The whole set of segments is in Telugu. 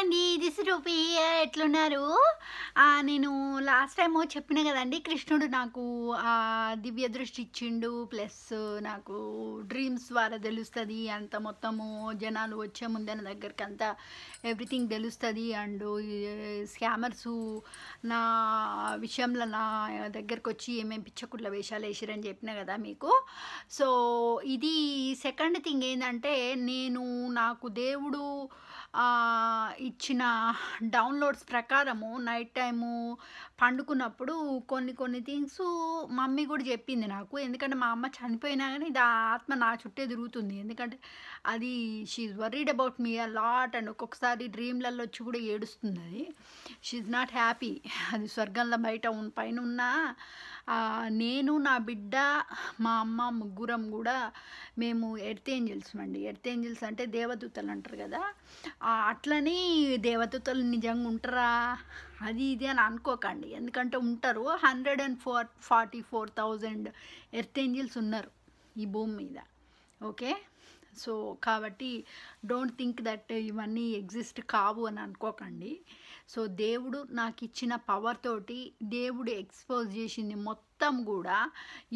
అండి. This rupee. ఎట్లున్నారు? నేను లాస్ట్ టైము చెప్పిన కదండి, కృష్ణుడు నాకు దివ్య దృష్టి ఇచ్చిండు. ప్లస్ నాకు డ్రీమ్స్ ద్వారా తెలుస్తుంది అంత మొత్తము, జనాలు వచ్చే ముందే నా దగ్గరికి అంతా ఎవ్రీథింగ్ తెలుస్తుంది. అండ్ స్కామర్సు నా విషయంలో నా దగ్గరకు వచ్చి ఏమేమి పిచ్చకుట్ల వేషాలు వేసిరని చెప్పిన కదా మీకు. సో ఇది సెకండ్ థింగ్ ఏంటంటే, నాకు దేవుడు ఇచ్చిన డౌన్లోడ్స్ ప్రకారము నైట్ టైము పండుకున్నప్పుడు కొన్ని థింగ్స్ మమ్మీ కూడా చెప్పింది నాకు. ఎందుకంటే మా అమ్మ చనిపోయినా కానీ ఆత్మ నా చుట్టే తిరుగుతుంది. ఎందుకంటే అది she worried about me a lot. And ఒక్కొక్కసారి డ్రీమ్లలో వచ్చి కూడా ఏడుస్తుంది. అది షీఈ్ నాట్ హ్యాపీ. అది స్వర్గంలో పైన ఉన్న నేను, నా బిడ్డ, మా అమ్మ ముగ్గురం కూడా మేము ఎర్త్ ఏంజల్స్ అండి. ఎర్త్ ఏంజల్స్ అంటే దేవదూతలు అంటారు కదా. అట్లని దేవదూతలు నిజంగా ఉంటారా అది ఇది అని అనుకోకండి. ఎందుకంటే ఉంటారు. 144,000 ఎర్త్ ఏంజల్స్ ఉన్నారు ఈ భూమి మీద. ఓకే, సో కాబట్టి డోంట్ థింక్ దట్ ఇవన్నీ ఎగ్జిస్ట్ కావు అని అనుకోకండి. సో దేవుడు నాకు ఇచ్చిన పవర్ తోటి దేవుడు ఎక్స్పోజ్ చేసింది మొత్తం కూడా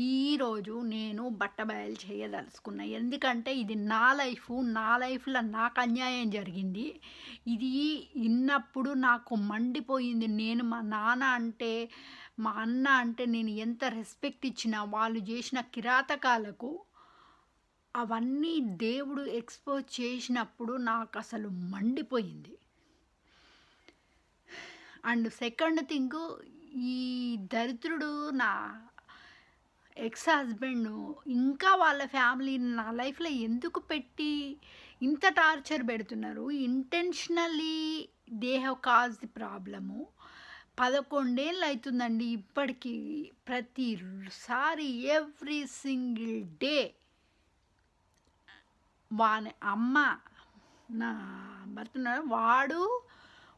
ఈరోజు నేను బట్టబయలు చేయదలుచుకున్నా. ఎందుకంటే ఇది నా లైఫ్లో నాకు అన్యాయం జరిగింది. ఇది విన్నప్పుడు నాకు మండిపోయింది. నేను మా నాన్న అంటే, మా అన్న అంటే నేను ఎంత రెస్పెక్ట్ ఇచ్చినా వాళ్ళు చేసిన కిరాతకాలకు అవన్నీ దేవుడు ఎక్స్పోజ్ చేసినప్పుడు నాకు అసలు మండిపోయింది. అండ్ సెకండ్ థింగ్, ఈ దరిద్రుడు నా ఎక్స్ హస్బెండ్ ఇంకా వాళ్ళ ఫ్యామిలీని నా లైఫ్లో ఎందుకు పెట్టి ఇంత టార్చర్ పెడుతున్నారు? Intentionally they have cause the problem. 11 ఏళ్ళు అవుతుందండి ఇప్పటికీ. ప్రతిసారి ఎవ్రీ సింగిల్ డే వాని అమ్మ, నా భర్త వాడు,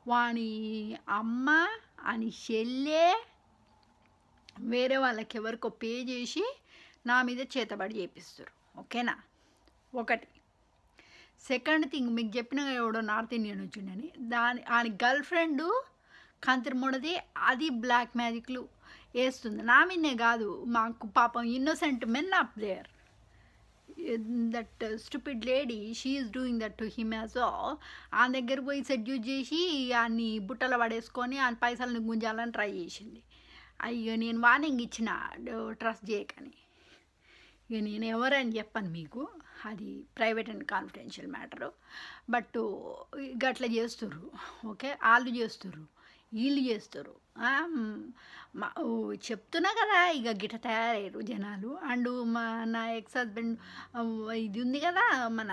వాని అమ్మ అని చెల్లె వేరే వాళ్ళకి ఎవరికో పే చేసి నా మీద చేతబడి చేపిస్తారు. ఓకేనా? ఒకటి. సెకండ్ థింగ్, మీకు చెప్పిన ఎవడో నార్త్ ఇండియన్ వచ్చిండని ఆయన గర్ల్ ఫ్రెండు కంతిరిముడది, అది బ్లాక్ మ్యాజిక్లు వేస్తుంది. నా మీదనే కాదు, మాకు పాపం innocent men up there. That stupid lady, she is doing that to him as all. ఆ దగ్గర పోయి సెడ్యూస్ చేసి అన్ని బుట్టలు పడేసుకొని ఆ పైసలను గుంజాలని ట్రై చేసింది. అయ్యో నేను వార్నింగ్ ఇచ్చిన ట్రస్ట్ చేయకని. ఇక నేను ఎవరని చెప్పను మీకు, అది private and confidential matter. But గట్లా చేస్తుర్రు. ఓకే, వాళ్ళు చేస్తుర్రు, వీళ్ళు చేస్తారు. చెప్తున్నా కదా, ఇక గిట్ట తయారయ్యారు జనాలు. అండ్ నా ఎక్స్ హస్బెండ్ ఇది ఉంది కదా, మన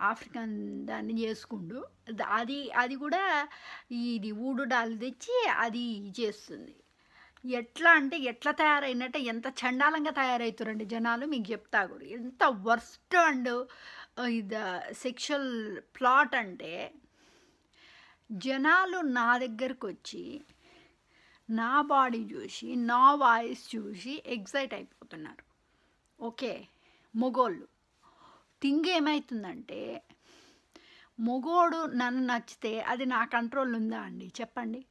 ఆఫ్రికన్ దాన్ని చేసుకుండు. అది కూడా ఇది ఊడు డాలు తెచ్చి అది చేస్తుంది. ఎట్లా అంటే ఎట్లా తయారైనట్టే, ఎంత చండాలంగా తయారవుతారండి జనాలు. మీకు చెప్తా కూడా ఎంత వర్స్ట్ అండ్ ఇది సెక్షువల్ ప్లాట్ అంటే, జనాలు నా దగ్గరకు వచ్చి నా బాడీ చూసి, నా వాయిస్ చూసి ఎగ్జైట్ అయిపోతున్నారు. ఓకే, మొగోళ్ళు. థింగ్ ఏమవుతుందంటే, మొగోడు నన్ను నచ్చితే అది నా కంట్రోల్ ఉందా అండి? చెప్పండి.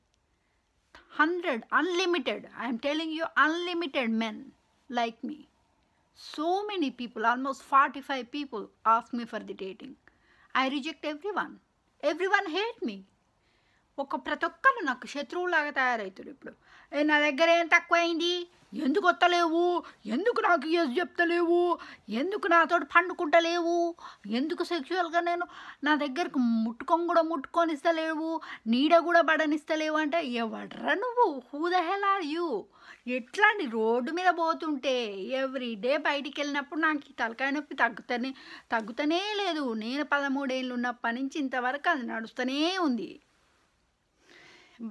100 unlimited, I'm telling you, unlimited men like me. So many people, almost 45 people ask me for the dating. I reject everyone hate me. ప్రతి ఒక్కరు నాకు శత్రువులాగా తయారవుతారు. ఇప్పుడు నా దగ్గర ఏం తక్కువైంది, ఎందుకు వస్తలేవు, ఎందుకు నాకు ఎస్ చెప్తలేవు, ఎందుకు నాతో పండుకుంటలేవు, ఎందుకు సెక్షువల్గా నా దగ్గరకు ముట్టుకొనిస్తలేవు, నీడ కూడా బడనిస్తలేవు అంటే, ఎవడ్రా నువ్వు? Who the hell are you? ఎట్లాంటి రోడ్డు మీద పోతుంటే ఎవ్రీ డే బయటికి వెళ్ళినప్పుడు నాకు తలకాయ నొప్పి తగ్గుతూనే లేదు. నేను 13 ఏళ్ళు ఉన్నప్పటి నుంచి ఇంతవరకు అది నడుస్తూనే ఉంది.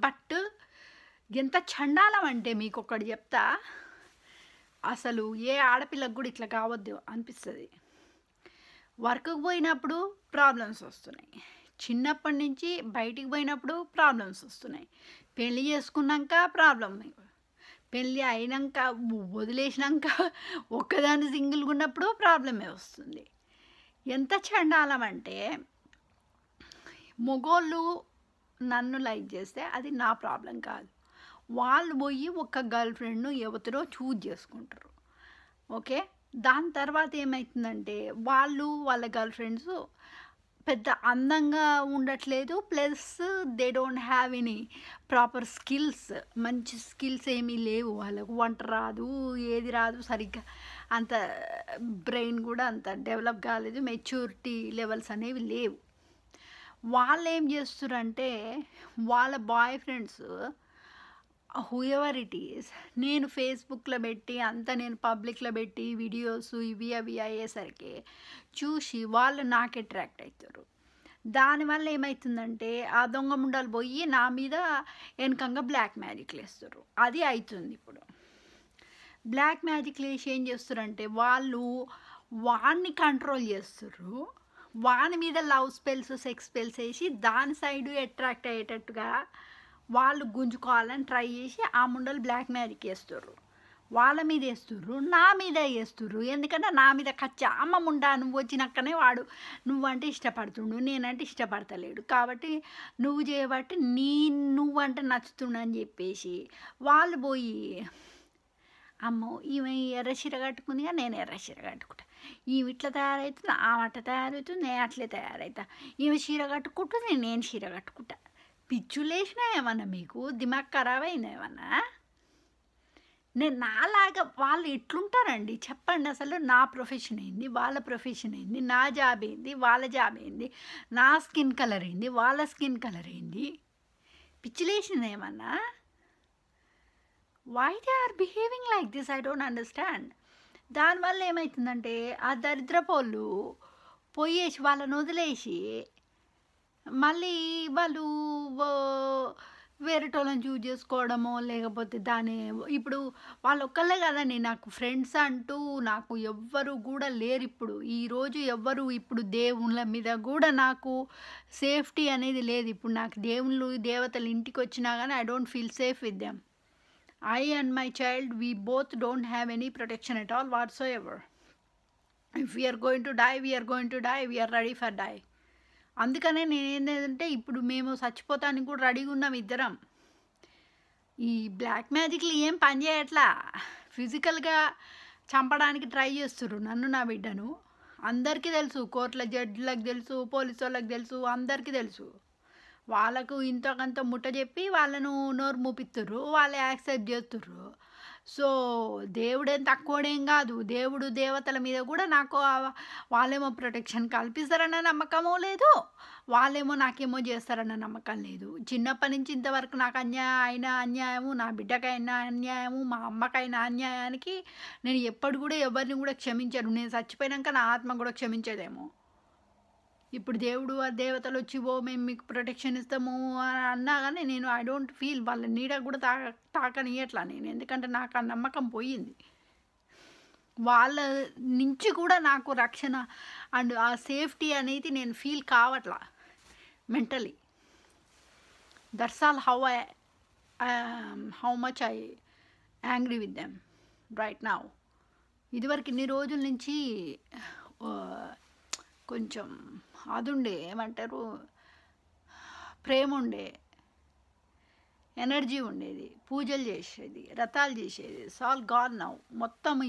బట్ ఎంత చండాలం అంటే, మీకు ఒకటి చెప్తా, అసలు ఏ ఆడపిల్లకు కూడా ఇట్లా కావద్దు అనిపిస్తుంది. వర్క్కి పోయినప్పుడు ప్రాబ్లమ్స్ వస్తున్నాయి, చిన్నప్పటి నుంచి బయటికి పోయినప్పుడు ప్రాబ్లమ్స్ వస్తున్నాయి, పెళ్ళి చేసుకున్నాక ప్రాబ్లం, పెళ్ళి అయినాక వదిలేసినాక ఒక్కదాన్ని సింగిల్గా ఉన్నప్పుడు ప్రాబ్లమే వస్తుంది. ఎంత చండాలం అంటే, మొగోళ్ళు నన్ను లైక్ చేస్తే అది నా ప్రాబ్లం కాదు. వాళ్ళు పోయి ఒక గర్ల్ ఫ్రెండ్ను ఎవరినో చూజ్ చేసుకుంటారు. ఓకే. దాని తర్వాత ఏమవుతుందంటే వాళ్ళ గర్ల్ ఫ్రెండ్స్ పెద్ద అందంగా ఉండట్లేదు. Plus they don't have any proper skills. మంచి స్కిల్స్ ఏమీ లేవు వాళ్ళకు. వంట రాదు, ఏది రాదు సరిగ్గా. అంత బ్రెయిన్ కూడా అంత డెవలప్ కాలేదు. మెచ్యూరిటీ లెవెల్స్ అనేవి లేవు. వాళ్ళు ఏం చేస్తారంటే వాళ్ళ boy friends whoever it is, నేను ఫేస్బుక్లో పెట్టి అంతా నేను పబ్లిక్లో పెట్టి వీడియోస్ ఇవి అవి అయ్యేసరికి చూసి వాళ్ళు నాకు అట్రాక్ట్ అవుతారు. దానివల్ల ఏమవుతుందంటే ఆ దొంగ ముండాలు పోయి నా మీద వెనకంగా బ్లాక్ మ్యాజిక్లు వేస్తారు. అది అవుతుంది ఇప్పుడు. బ్లాక్ మ్యాజిక్లు వేసి ఏం చేస్తారంటే వాళ్ళు వాడిని కంట్రోల్ చేస్తారు. వాని మీద లవ్ స్పెల్స్ సెక్స్ స్పెల్స్ వేసి దాని సైడు అట్రాక్ట్ అయ్యేటట్టుగా వాళ్ళు గుంజుకోవాలని ట్రై చేసి ఆ ముండలు బ్లాక్ మ్యాజిక్ వేస్తారు. వాళ్ళ మీద వేస్తుర్రు, నా మీద వేస్తుర్రు. ఎందుకంటే నా మీద కచ్చా అమ్మ ముండా నువ్వు వచ్చినాకనే వాడు నువ్వంటే ఇష్టపడుతుండు, నేనంటే ఇష్టపడతలేడు, కాబట్టి నువ్వు చేయబట్టి నువ్వంటే నచ్చుతుండని చెప్పేసి వాళ్ళు పోయి అమ్మో ఈమె ఎర్ర చీర కట్టుకుందిగా నేను ఎర్ర చీర కట్టుకుంటా, ఈమె ఇట్లా తయారవుతుంది, ఆమె అట్లా తయారవుతుంది, నేను అట్లే తయారవుతా, ఈమె చీర కట్టుకుంటుంది నేను చీర కట్టుకుంటా. పిచ్చులేసినా ఏమన్నా మీకు దిమాగ్ ఖరాబ్ అయిందా ఏమన్నా? నేను నాలాగా వాళ్ళు ఎట్లుంటారండి చెప్పండి? అసలు నా ప్రొఫెషన్ ఏంది, వాళ్ళ ప్రొఫెషన్ ఏంది, నా జాబ్ ఏంది, వాళ్ళ జాబ్ ఏంది, నా స్కిన్ కలర్ ఏంది, వాళ్ళ స్కిన్ కలర్ ఏంది? పిచ్చిలేసింది ఏమన్నా? Why they are behaving like this? I don't understand. దానివల్ల ఏమవుతుందంటే ఆ దరిద్రపోళ్ళు పోయేసి వాళ్ళని వదిలేసి మళ్ళీ వాళ్ళు వేరేటోళ్ళని చూజ్ చేసుకోవడమో లేకపోతే ఇప్పుడు వాళ్ళు ఒక్కళ్ళే కదండి నాకు ఫ్రెండ్స్ అంటూ నాకు ఎవ్వరు కూడా లేరు ఇప్పుడు. ఈరోజు ఎవ్వరు ఇప్పుడు దేవుళ్ళ మీద కూడా నాకు సేఫ్టీ అనేది లేదు. ఇప్పుడు నాకు దేవుళ్ళు దేవతలు ఇంటికి వచ్చినా కానీ I don't feel safe with them. I and my child, we both don't have any protection at all whatsoever. If we are going to die, we are going to die. We are ready for die. అందుకనే నేను ఏంటంటే ఇప్పుడు మేము చచ్చిపోతానికి కూడా రెడీగా ఉన్నాం ఇద్దరం. ఈ బ్లాక్ మ్యాజిక్లు ఏం పని చేయట్లా. ఫిజికల్గా చంపడానికి ట్రై చేస్తుర్రు నన్ను నా బిడ్డను. అందరికీ తెలుసు, కోర్టుల జడ్జిలకు తెలుసు, పోలీసు వాళ్ళకి తెలుసు, అందరికీ తెలుసు. వాళ్ళకు ఇంతకంత ముట్ట చెప్పి వాళ్ళను నోరు మూపిస్తుర్రు, వాళ్ళే యాక్సెప్ట్ చేస్తుర్రు. సో దేవుడేం తక్కువడేం కాదు. దేవుడు దేవతల మీద కూడా నాకు వాళ్ళేమో ప్రొటెక్షన్ కల్పిస్తారన్న నమ్మకమో లేదు, వాళ్ళేమో నాకేమో చేస్తారన్న నమ్మకం లేదు. చిన్నప్పటి నుంచి ఇంతవరకు నాకు అన్యాయము, నా బిడ్డకైనా అన్యాయము, మా అమ్మకైనా అన్యాయానికి నేను ఎప్పుడు కూడా ఎవరిని కూడా క్షమించను. నేను చచ్చిపోయాక నా ఆత్మ కూడా క్షమించదేమో. ఇప్పుడు దేవుడు ఆ దేవతలు వచ్చి మేము మీకు ప్రొటెక్షన్ ఇస్తాము అని అన్నా కానీ నేను ఐ డోంట్ ఫీల్ వాళ్ళ నీడ కూడా తాకనియట్లా నేను. ఎందుకంటే నాకు ఆ నమ్మకం పోయింది. వాళ్ళ నుంచి కూడా నాకు రక్షణ అండ్ ఆ సేఫ్టీ అనేది నేను ఫీల్ కావట్లా mentally. That's all how much I angry with them right now. ఇదివరకు ఇన్ని రోజుల నుంచి కొంచెం అదుండే ఏమంటారు ప్రేమ ఉండే, ఎనర్జీ ఉండేది, పూజలు చేసేది, వ్రతాలు చేసేది. సాల్ గాన్ నౌ.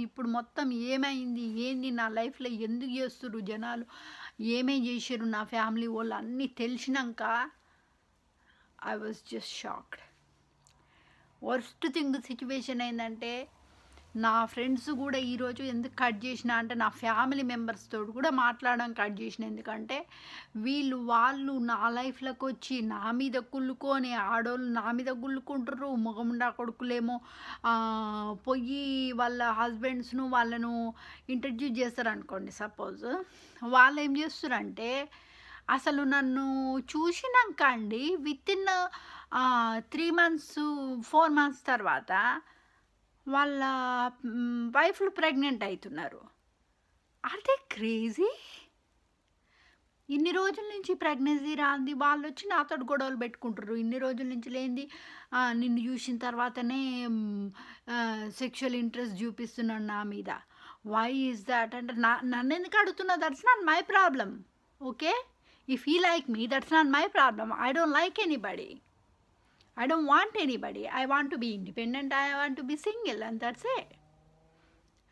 ఇప్పుడు మొత్తం ఏమైంది ఏంది నా లైఫ్లో, ఎందుకు చేస్తుర్రు జనాలు, ఏమేం చేసారు నా ఫ్యామిలీ వాళ్ళు అన్నీ తెలిసినాక I was just shocked. Worst thing situation ఏంటంటే నా ఫ్రెండ్స్ కూడా ఈరోజు ఎందుకు కట్ చేసిన అంటే నా ఫ్యామిలీ మెంబర్స్తో కూడా మాట్లాడడం కట్ చేసిన. ఎందుకంటే వాళ్ళు నా లైఫ్లోకి వచ్చి నా మీద కుళ్ళుకొని, ఆడోళ్ళు నా మీద గుల్లుకుంటారు, మగముండా కొడుకులేమో పోయి వాళ్ళ హస్బెండ్స్ను వాళ్ళను ఇంట్రడ్యూస్ చేస్తారు అనుకోండి. సపోజ్ వాళ్ళు ఏం చేస్తారంటే అసలు నన్ను చూసినాక అండి వితిన్ 3 months 4 months తర్వాత వాళ్ళ వైఫ్లు ప్రెగ్నెంట్ అవుతున్నారు. Are they crazy? ఇన్ని రోజుల నుంచి ప్రెగ్నెన్సీ రాంది వాళ్ళు వచ్చి నాతో గొడవలు పెట్టుకుంటారు. ఇన్ని రోజుల నుంచి లేనిది నిన్ను చూసిన తర్వాతనే సెక్షువల్ ఇంట్రెస్ట్ చూపిస్తున్నాను నా మీద. వై ఈజ్ దాట్ అంటే నన్ను ఎందుకు అడుగుతున్నా? That's not my problem. Okay, If he like me, that's not my problem. I don't like anybody. I don't want anybody. I want to be independent. I want to be single, and that's it.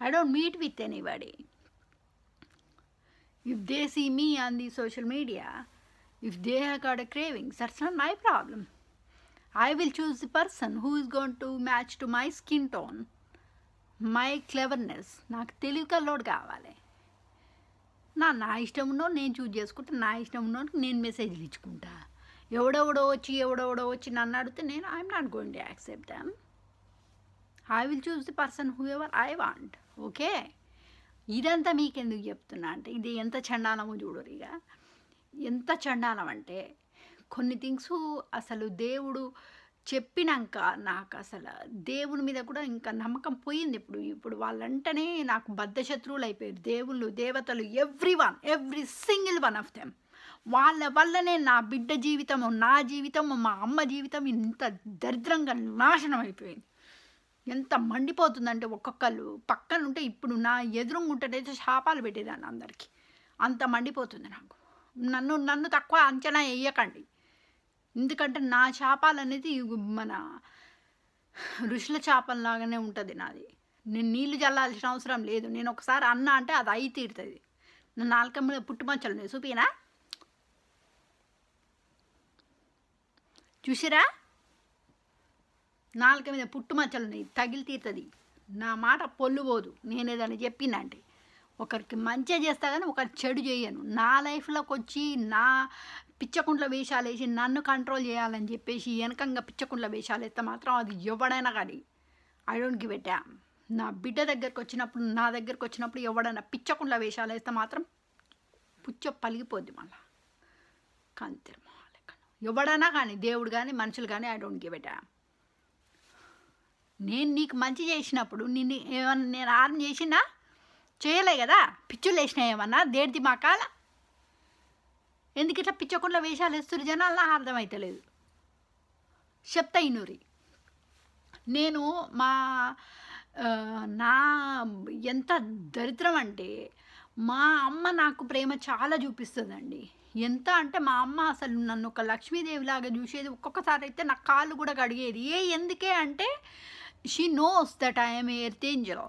I don't meet with anybody. If they see me on the social media, if they have got a cravings, that's not my problem. I will choose the person who is going to match to my skin tone, my cleverness. నాకు తెలివి కల్లోడు కావాలి. నా ఇష్టం ఉన్నోడు నేను చూజ్ చేసుకుంటా, నా ఇష్టం ఉన్నోడికి నేను మెసేజ్లు ఇచ్చుకుంటా. ఎవడెవడో వచ్చి నన్ను అడిగితే నేను I'm not going to accept them. I will choose the person who ever I want. Okay, ఇదంతా మీకెందుకు చెప్తున్నా అంటే ఇది ఎంత చండాలమో చూడరు. ఇక ఎంత చండాలం అంటే కొన్ని థింగ్స్ అసలు దేవుడు చెప్పినాక నాకు అసలు దేవుని మీద కూడా ఇంకా నమ్మకం పోయింది. ఇప్పుడు వాళ్ళంటనే నాకు బద్ధశత్రువులు అయిపోయారు. దేవుళ్ళు, దేవతలు, every single one of them. వాళ్ళ వల్లనే నా బిడ్డ జీవితము, నా జీవితము, మా అమ్మ జీవితం ఇంత దరిద్రంగా నాశనం అయిపోయింది. ఎంత మండిపోతుందంటే ఒక్కొక్కళ్ళు పక్కన ఉంటే ఇప్పుడు నా ఎదురుగుంటేనైతే శాపాలు పెట్టేదాన్ని అందరికీ. అంత మండిపోతుంది నాకు. నన్ను తక్కువ అంచనా వేయకండి. ఎందుకంటే నా శాపాలు అనేది మన ఋషుల చేపల్లాగానే ఉంటుంది నాది. నేను నీళ్లు చల్లాల్సిన అవసరం లేదు. నేను ఒకసారి అన్నా అంటే అది అయి తీరుతుంది. నా నాలుక మీద పుట్టుమచ్చలు చూపినా చూసిరా, నాలుక మీద పుట్టుమచ్చలు తగిలి తీరుతుంది. నా మాట పొల్లుపోదు. నేను ఏదైనా చెప్పినంటే ఒకరికి మంచిగా చేస్తా కానీ ఒకరికి చెడు చేయను. నా లైఫ్లోకి వచ్చి నా పిచ్చకుంట్ల వేషాలు వేసి నన్ను కంట్రోల్ చేయాలని చెప్పేసి వెనకంగా పిచ్చకుంట్ల వేషాలు వేస్తే మాత్రం అది ఎవడైనా కానీ I don't give a dam. నా బిడ్డ దగ్గరికి వచ్చినప్పుడు, నా దగ్గరికి వచ్చినప్పుడు ఎవడైనా పిచ్చకుంట్ల వేషాలు వేస్తే మాత్రం పుచ్చ పలిగిపోద్ది మళ్ళా. కంతిర్ ఎవడైనా కానీ, దేవుడు కానీ మనుషులు కానీ I don't give a dam. నేను నీకు మంచి చేసినప్పుడు నిన్ను ఏమన్నా నేను హారం చేసినా చేయలే కదా. పిచ్చులు వేసినా ఏమన్నా దేడిది మా కాల. ఎందుకు ఇట్లా పిచ్చకుండా వేషాలు వేస్తున్నారు జనాలు నాకు అర్థమవుతలేదు. చెప్తా ఇనూరి. నేను నా ఎంత దరిద్రం అంటే మా అమ్మ నాకు ప్రేమ చాలా చూపిస్తుందండి. ఎంత అంటే మా అమ్మ అసలు నన్ను ఒక లక్ష్మీదేవిలాగా చూసేది. ఒక్కొక్కసారి అయితే నా కాళ్ళు కూడా కడిగేది. ఎందుకే అంటే she knows that I'm earth Angel.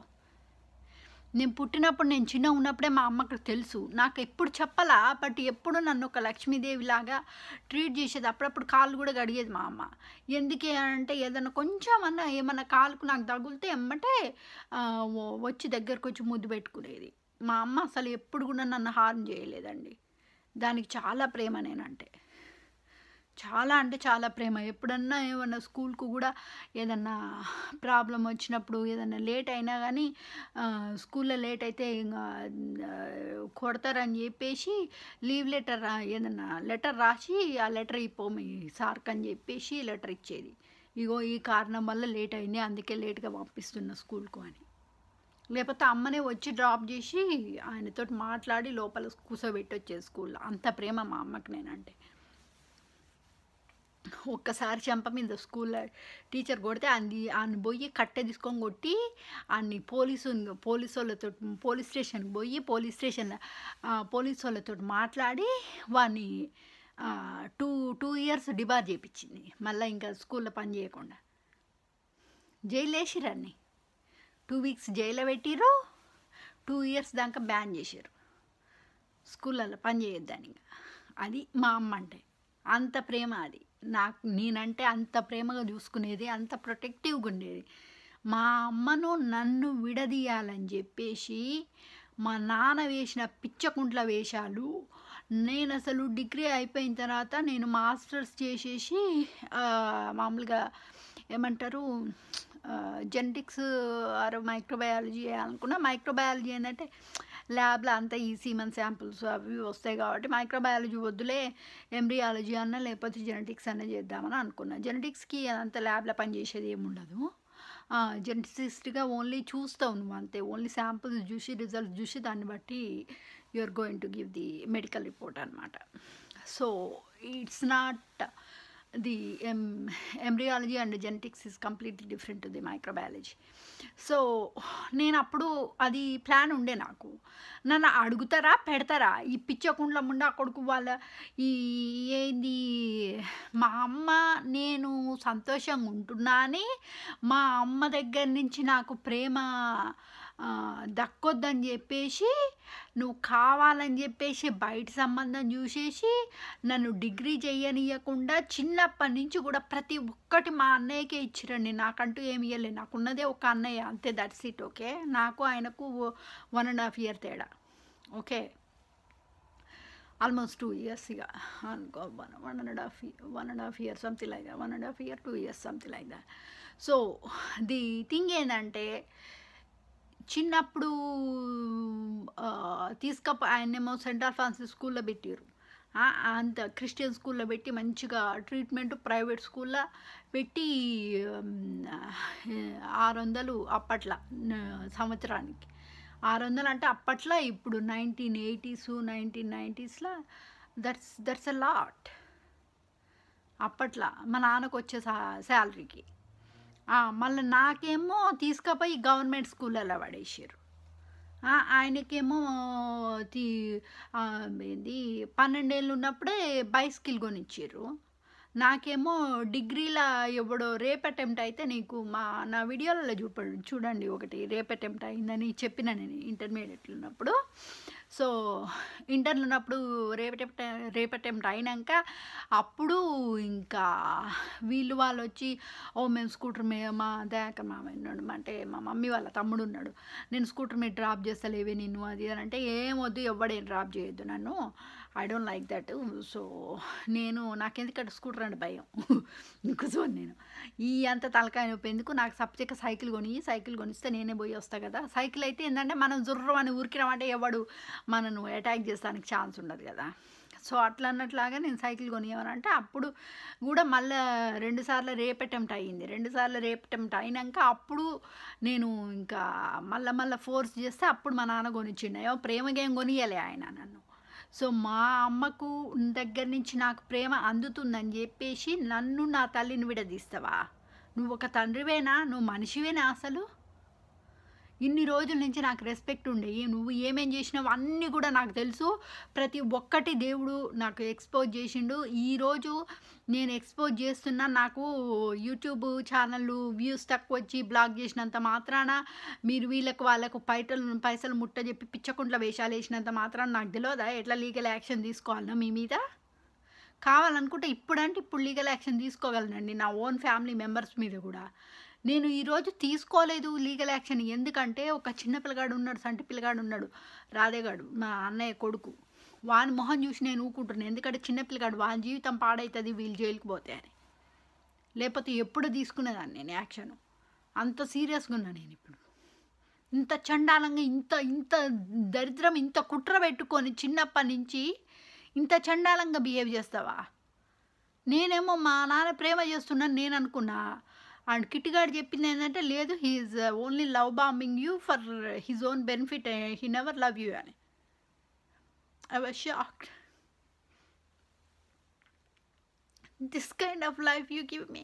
నేను పుట్టినప్పుడు, నేను చిన్న ఉన్నప్పుడే మా అమ్మకు తెలుసు. నాకు ఎప్పుడు చెప్పలా, బట్ ఎప్పుడు నన్ను ఒక లక్ష్మీదేవిలాగా ట్రీట్ చేసేది. అప్పుడప్పుడు కాళ్ళు కూడా కడిగేది మా అమ్మ. ఎందుకే అంటే ఏదైనా కొంచెం ఏమన్నా కాలుకు నాకు తగులితే ఎమ్మటే వచ్చి దగ్గరకు వచ్చి ముద్దు పెట్టుకునేది. మా అమ్మ అసలు ఎప్పుడు కూడా నన్ను హార్మ్ చేయలేదండి. దానికి చాలా ప్రేమ నేనంటే. చాలా అంటే చాలా ప్రేమ. ఎప్పుడన్నా ఏమన్నా స్కూల్కు కూడా ఏదన్నా ప్రాబ్లం వచ్చినప్పుడు, ఏదన్నా లేట్ అయినా కానీ స్కూల్లో లేట్ అయితే ఇంకా కొడతారని చెప్పేసి లీవ్ లెటర్ ఏదన్నా లెటర్ రాసి ఆ లెటర్ ఇప్పో మీ సార్కి అని చెప్పేసి లెటర్ ఇచ్చేది. ఇగో ఈ కారణం వల్ల లేట్ అయింది, అందుకే లేట్గా పంపిస్తున్నా స్కూల్కు అని. లేకపోతే అమ్మనే వచ్చి డ్రాప్ చేసి ఆయనతో మాట్లాడి లోపల కూర్చోబెట్టి వచ్చేది స్కూల్లో. అంత ప్రేమ మా అమ్మకి నేనంటే. ఒక్కసారి చెంప మీద స్కూల్లో టీచర్ కొడితే ఆయన పోయి కట్టె తీసుకొని కొట్టి అన్ని పోలీసు వాళ్ళతో పోలీస్ స్టేషన్కి పోయి పోలీసు వాళ్ళతో మాట్లాడి వాడిని 2 years డిబార్ చేయించింది. మళ్ళీ ఇంకా స్కూల్లో పని చేయకుండా జైలు వేసిరన్ని 2 weeks జైల్లో పెట్టిరు. 2 years దాకా బ్యాన్ చేశారు. స్కూళ్ళల్లో పని చేయొద్దని. అది మా అమ్మ అంటే. అంత ప్రేమ అది. నేనంటే అంత ప్రేమగా చూసుకునేది, అంత ప్రొటెక్టివ్గా ఉండేది. మా అమ్మను నన్ను విడదీయాలని చెప్పేసి మా నాన్న వేసిన పిచ్చకుంట్ల వేషాలు. నేను అసలు డిగ్రీ అయిపోయిన తర్వాత నేను మాస్టర్స్ చేసేసి మామూలుగా ఏమంటారు జెనెటిక్స్ ఆర్ మైక్రోబయాలజీ అనుకున్నా. మైక్రోబయాలజీ ఏంటంటే ల్యాబ్లో అంతా ఈ సీమన్ శాంపుల్స్ అవి వస్తాయి కాబట్టి మైక్రోబయాలజీ వద్దులే, ఎంబ్రియాలజీ అన్న లేకపోతే జెనెటిక్స్ అన్న చేద్దామని అనుకున్నా. జెనెటిక్స్కి అంత ల్యాబ్లో పనిచేసేది ఏముండదు. జెనెటిస్ట్గా ఓన్లీ చూస్తావు నువ్వు అంతే. ఓన్లీ శాంపుల్స్ చూసి రిజల్ట్స్ చూసి దాన్ని బట్టి you are going to give the medical report అనమాట. So it's not the embryology and genetics is completely different to the microbiology. So నేను అప్పుడు అది ప్లాన్ ఉండే నాకు. నన్ను అడుగుతారా పెడతారా ఈ పిచ్చకుండ్ల ముండా కొడుకు వాళ్ళ ఈ ఏంది మా అమ్మ నేను సంతోషంగా ఉంటున్నా అని మా అమ్మ దగ్గర నుంచి నాకు ప్రేమ దక్కొద్దని చెప్పేసి నువ్వు కావాలని చెప్పేసి బయట సంబంధం చూసేసి నన్ను డిగ్రీ చేయనీయకుండా చిన్నప్పటి నుంచి కూడా ప్రతి ఒక్కటి మా అన్నయ్యకే ఇచ్చిరండి. నాకంటూ ఏమి ఇవ్వలేదు. నాకున్నదే ఒక అన్నయ్య అంతే, దట్స్ ఇట్. ఓకే, నాకు ఆయనకు 1.5 year తేడా. ఓకే, ఆల్మోస్ట్ 2 years ఇక అనుకో, 1.5 year something like that, 1.5 year 2 years something like that. So the thing ఏంటంటే చిన్నప్పుడు ఆయనేమో సెంట్ ఆల్ఫాన్సిస్ స్కూల్లో పెట్టారు. అంత క్రిస్టియన్ స్కూల్లో పెట్టి మంచిగా ట్రీట్మెంట్, ప్రైవేట్ స్కూల్లో పెట్టి 600 అప్పట్లో సంవత్సరానికి. 600 అంటే అప్పట్లో, ఇప్పుడు 1980s 1990sలో దట్స్ అ లాట్. అప్పట్లో మా నాన్నకు వచ్చే శాలరీకి. మళ్ళీ నాకేమో తీసుకుపోయి గవర్నమెంట్ స్కూళ్ళలో పడేసారు. ఆయనకేమో ఏంది 12 ఏళ్ళు ఉన్నప్పుడే బైసికిల్ కొనిచ్చారు. నాకేమో డిగ్రీలో ఎవడో రేప్ అటెంప్ట్ అయితే, నీకు నా వీడియోలలో చూడండి ఒకటి రేప్ అటెంప్ట్ అయిందని చెప్పిన నేను ఇంటర్మీడియట్లో ఉన్నప్పుడు. సో ఇంటర్లో ఉన్నప్పుడు రేప్ అటెంప్ట్ అయినాక అప్పుడు ఇంకా వాళ్ళు వచ్చి మేము స్కూటర్ మీద, మా దయాకర్ మామయ్య ఉన్నాడు అంటే మా మమ్మీ వాళ్ళ తమ్ముడు ఉన్నాడు, నేను స్కూటర్ మీద డ్రాప్ చేస్తలేవే నిన్ను అది అని అంటే, ఏమొద్దు ఎవడేం డ్రాప్ చేయొద్దు నన్ను, I don't like that. So నాకెందుకంటే స్కూటర్ అంటే భయం. సో నేను అంత తలకాయ నొప్పి ఎందుకు, నాకు సబ్జెక్ట్ సైకిల్ కొనిస్తే నేనే పోయి వస్తా కదా. సైకిల్ అయితే ఏంటంటే మనం జుర్రం అని ఊరికినామంటే ఎవడు మనను అటాక్ చేస్తానికి ఛాన్స్ ఉండదు కదా. సో అట్లా అన్నట్లాగా నేను సైకిల్ కొనియమనంటే అప్పుడు కూడా మళ్ళీ 2 సార్లు రేప్ అటెంప్ట్ అయ్యింది. 2 సార్లు రేప్ అటెంప్ట్ అయినాక అప్పుడు నేను ఇంకా మళ్ళీ ఫోర్స్ చేస్తే అప్పుడు మా నాన్న కొనిచ్చిండు. ఏమో ప్రేమగా ఏం కొనియలే ఆయన నన్ను. సో మా అమ్మకు దగ్గర నుంచి నాకు ప్రేమ అందుతుందని చెప్పేసి నన్ను నా తల్లిని విడదీస్తావా? నువ్వు ఒక తండ్రివేనా? నువ్వు మనిషివేనా? అసలు ఇన్ని రోజుల నుంచి నాకు రెస్పెక్ట్ ఉండే, నువ్వు ఏమేం చేసినావు అన్నీ కూడా నాకు తెలుసు. ప్రతి ఒక్కటి దేవుడు నాకు ఎక్స్పోజ్ చేసిండు. ఈరోజు నేను ఎక్స్పోజ్ చేస్తున్నా, నాకు యూట్యూబ్ ఛానళ్ళు వ్యూస్ తక్కువ వచ్చి బ్లాక్ చేసినంత మాత్రాన మీరు వాళ్ళకు పైసలు ముట్ట చెప్పి పిచ్చకుంట్ల వేషాలు వేసినంత మాత్రాన నాకు తెలియదా ఎట్లా లీగల్ యాక్షన్ తీసుకోవాలన్నా మీ మీద? కావాలనుకుంటే ఇప్పుడు లీగల్ యాక్షన్ తీసుకోగలనండి నా ఓన్ ఫ్యామిలీ మెంబర్స్ మీద కూడా. నేను ఈరోజు తీసుకోలేదు లీగల్ యాక్షన్. ఎందుకంటే ఒక చిన్న పిల్లగాడు ఉన్నాడు, సంటి పిల్లగాడు ఉన్నాడు, రాధేగాడు, మా అన్నయ్య కొడుకు. వాని మొహం చూసి నేను ఊకుంటున్నాను. ఎందుకంటే చిన్న పిల్లగాడు, వాని జీవితం పాడవుతుంది వీళ్ళు జైలుకి పోతే అని. లేకపోతే ఎప్పుడు తీసుకునేదాన్ని నేను యాక్షన్. అంత సీరియస్గా ఉన్నా నేను ఇప్పుడు. ఇంత చండాలంగా, ఇంత దరిద్రం, ఇంత కుట్ర పెట్టుకొని చిన్నప్పటి నుంచి ఇంత చండాలంగా బిహేవ్ చేస్తావా? నేనేమో మా నాన్న ప్రేమ చేస్తున్నాను నేను అనుకున్నా. అండ్ కిట్టిగాడు చెప్పింది ఏంటంటే, లేదు he is only love bombing you for his own benefit, he never love you అని. I was shocked. This kind of life you give me.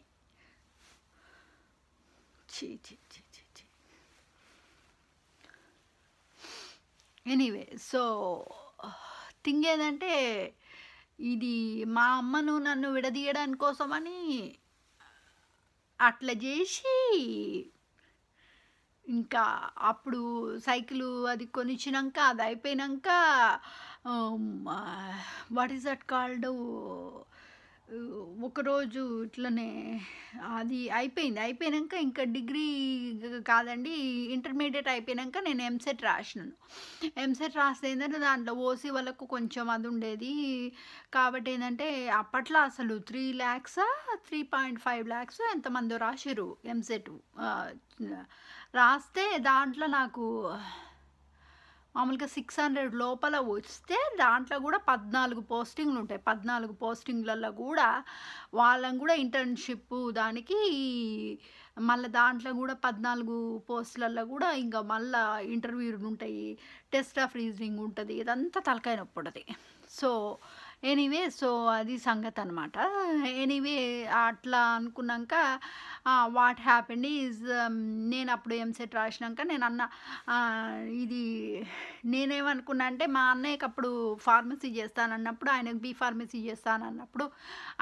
Anyway, so thing ఏంటంటే, ఇది మా అమ్మను నన్ను విడదీయడానికి కోసమని అట్లా చేసి ఇంకా అప్పుడు సైకిలు అది కొనిచ్చినాక అది అయిపోయినాక వాట్ ఈస్ దట్ కాల్డ్, ఒకరోజు ఇట్లనే అది అయిపోయినాక ఇంకా డిగ్రీ కాదండి ఇంటర్మీడియట్ అయిపోయినాక నేను ఎంసెట్ రాసినాను. ఎంసెట్ రాస్తే ఏంటంటే దాంట్లో ఓసీ వాళ్ళకు కొంచెం అది ఉండేది కాబట్టి ఏంటంటే అప్పట్లో అసలు 3 lakhs 3.5 lakhs ఎంతమందో రాసిరు ఎంసెట్. రాస్తే దాంట్లో నాకు మామూలుగా 600 లోపల వస్తే దాంట్లో కూడా 14 పోస్టింగ్లు ఉంటాయి. 14 పోస్టింగ్లలో కూడా వాళ్ళని కూడా ఇంటర్న్షిప్ దానికి మళ్ళీ దాంట్లో కూడా 14 పోస్టులలో కూడా ఇంకా మళ్ళీ ఇంటర్వ్యూలు ఉంటాయి, టెస్ట్ ఆఫ్ రీజనింగ్ ఉంటుంది, ఇదంతా తలకాయ నొప్పి ఉంటుంది. సో ఎనీవే సో అది సంగతి అనమాట. ఎనీవే అట్లా అనుకున్నాక వాట్ హ్యాపెండ్ ఈజ్ నేను అప్పుడు ఎంసెట్ రాసినాక నేను అన్న ఇది నేనేమనుకున్నా అంటే మా అన్నయ్యకి అప్పుడు ఫార్మసీ చేస్తానన్నప్పుడు ఆయనకు బీ ఫార్మసీ చేస్తానన్నప్పుడు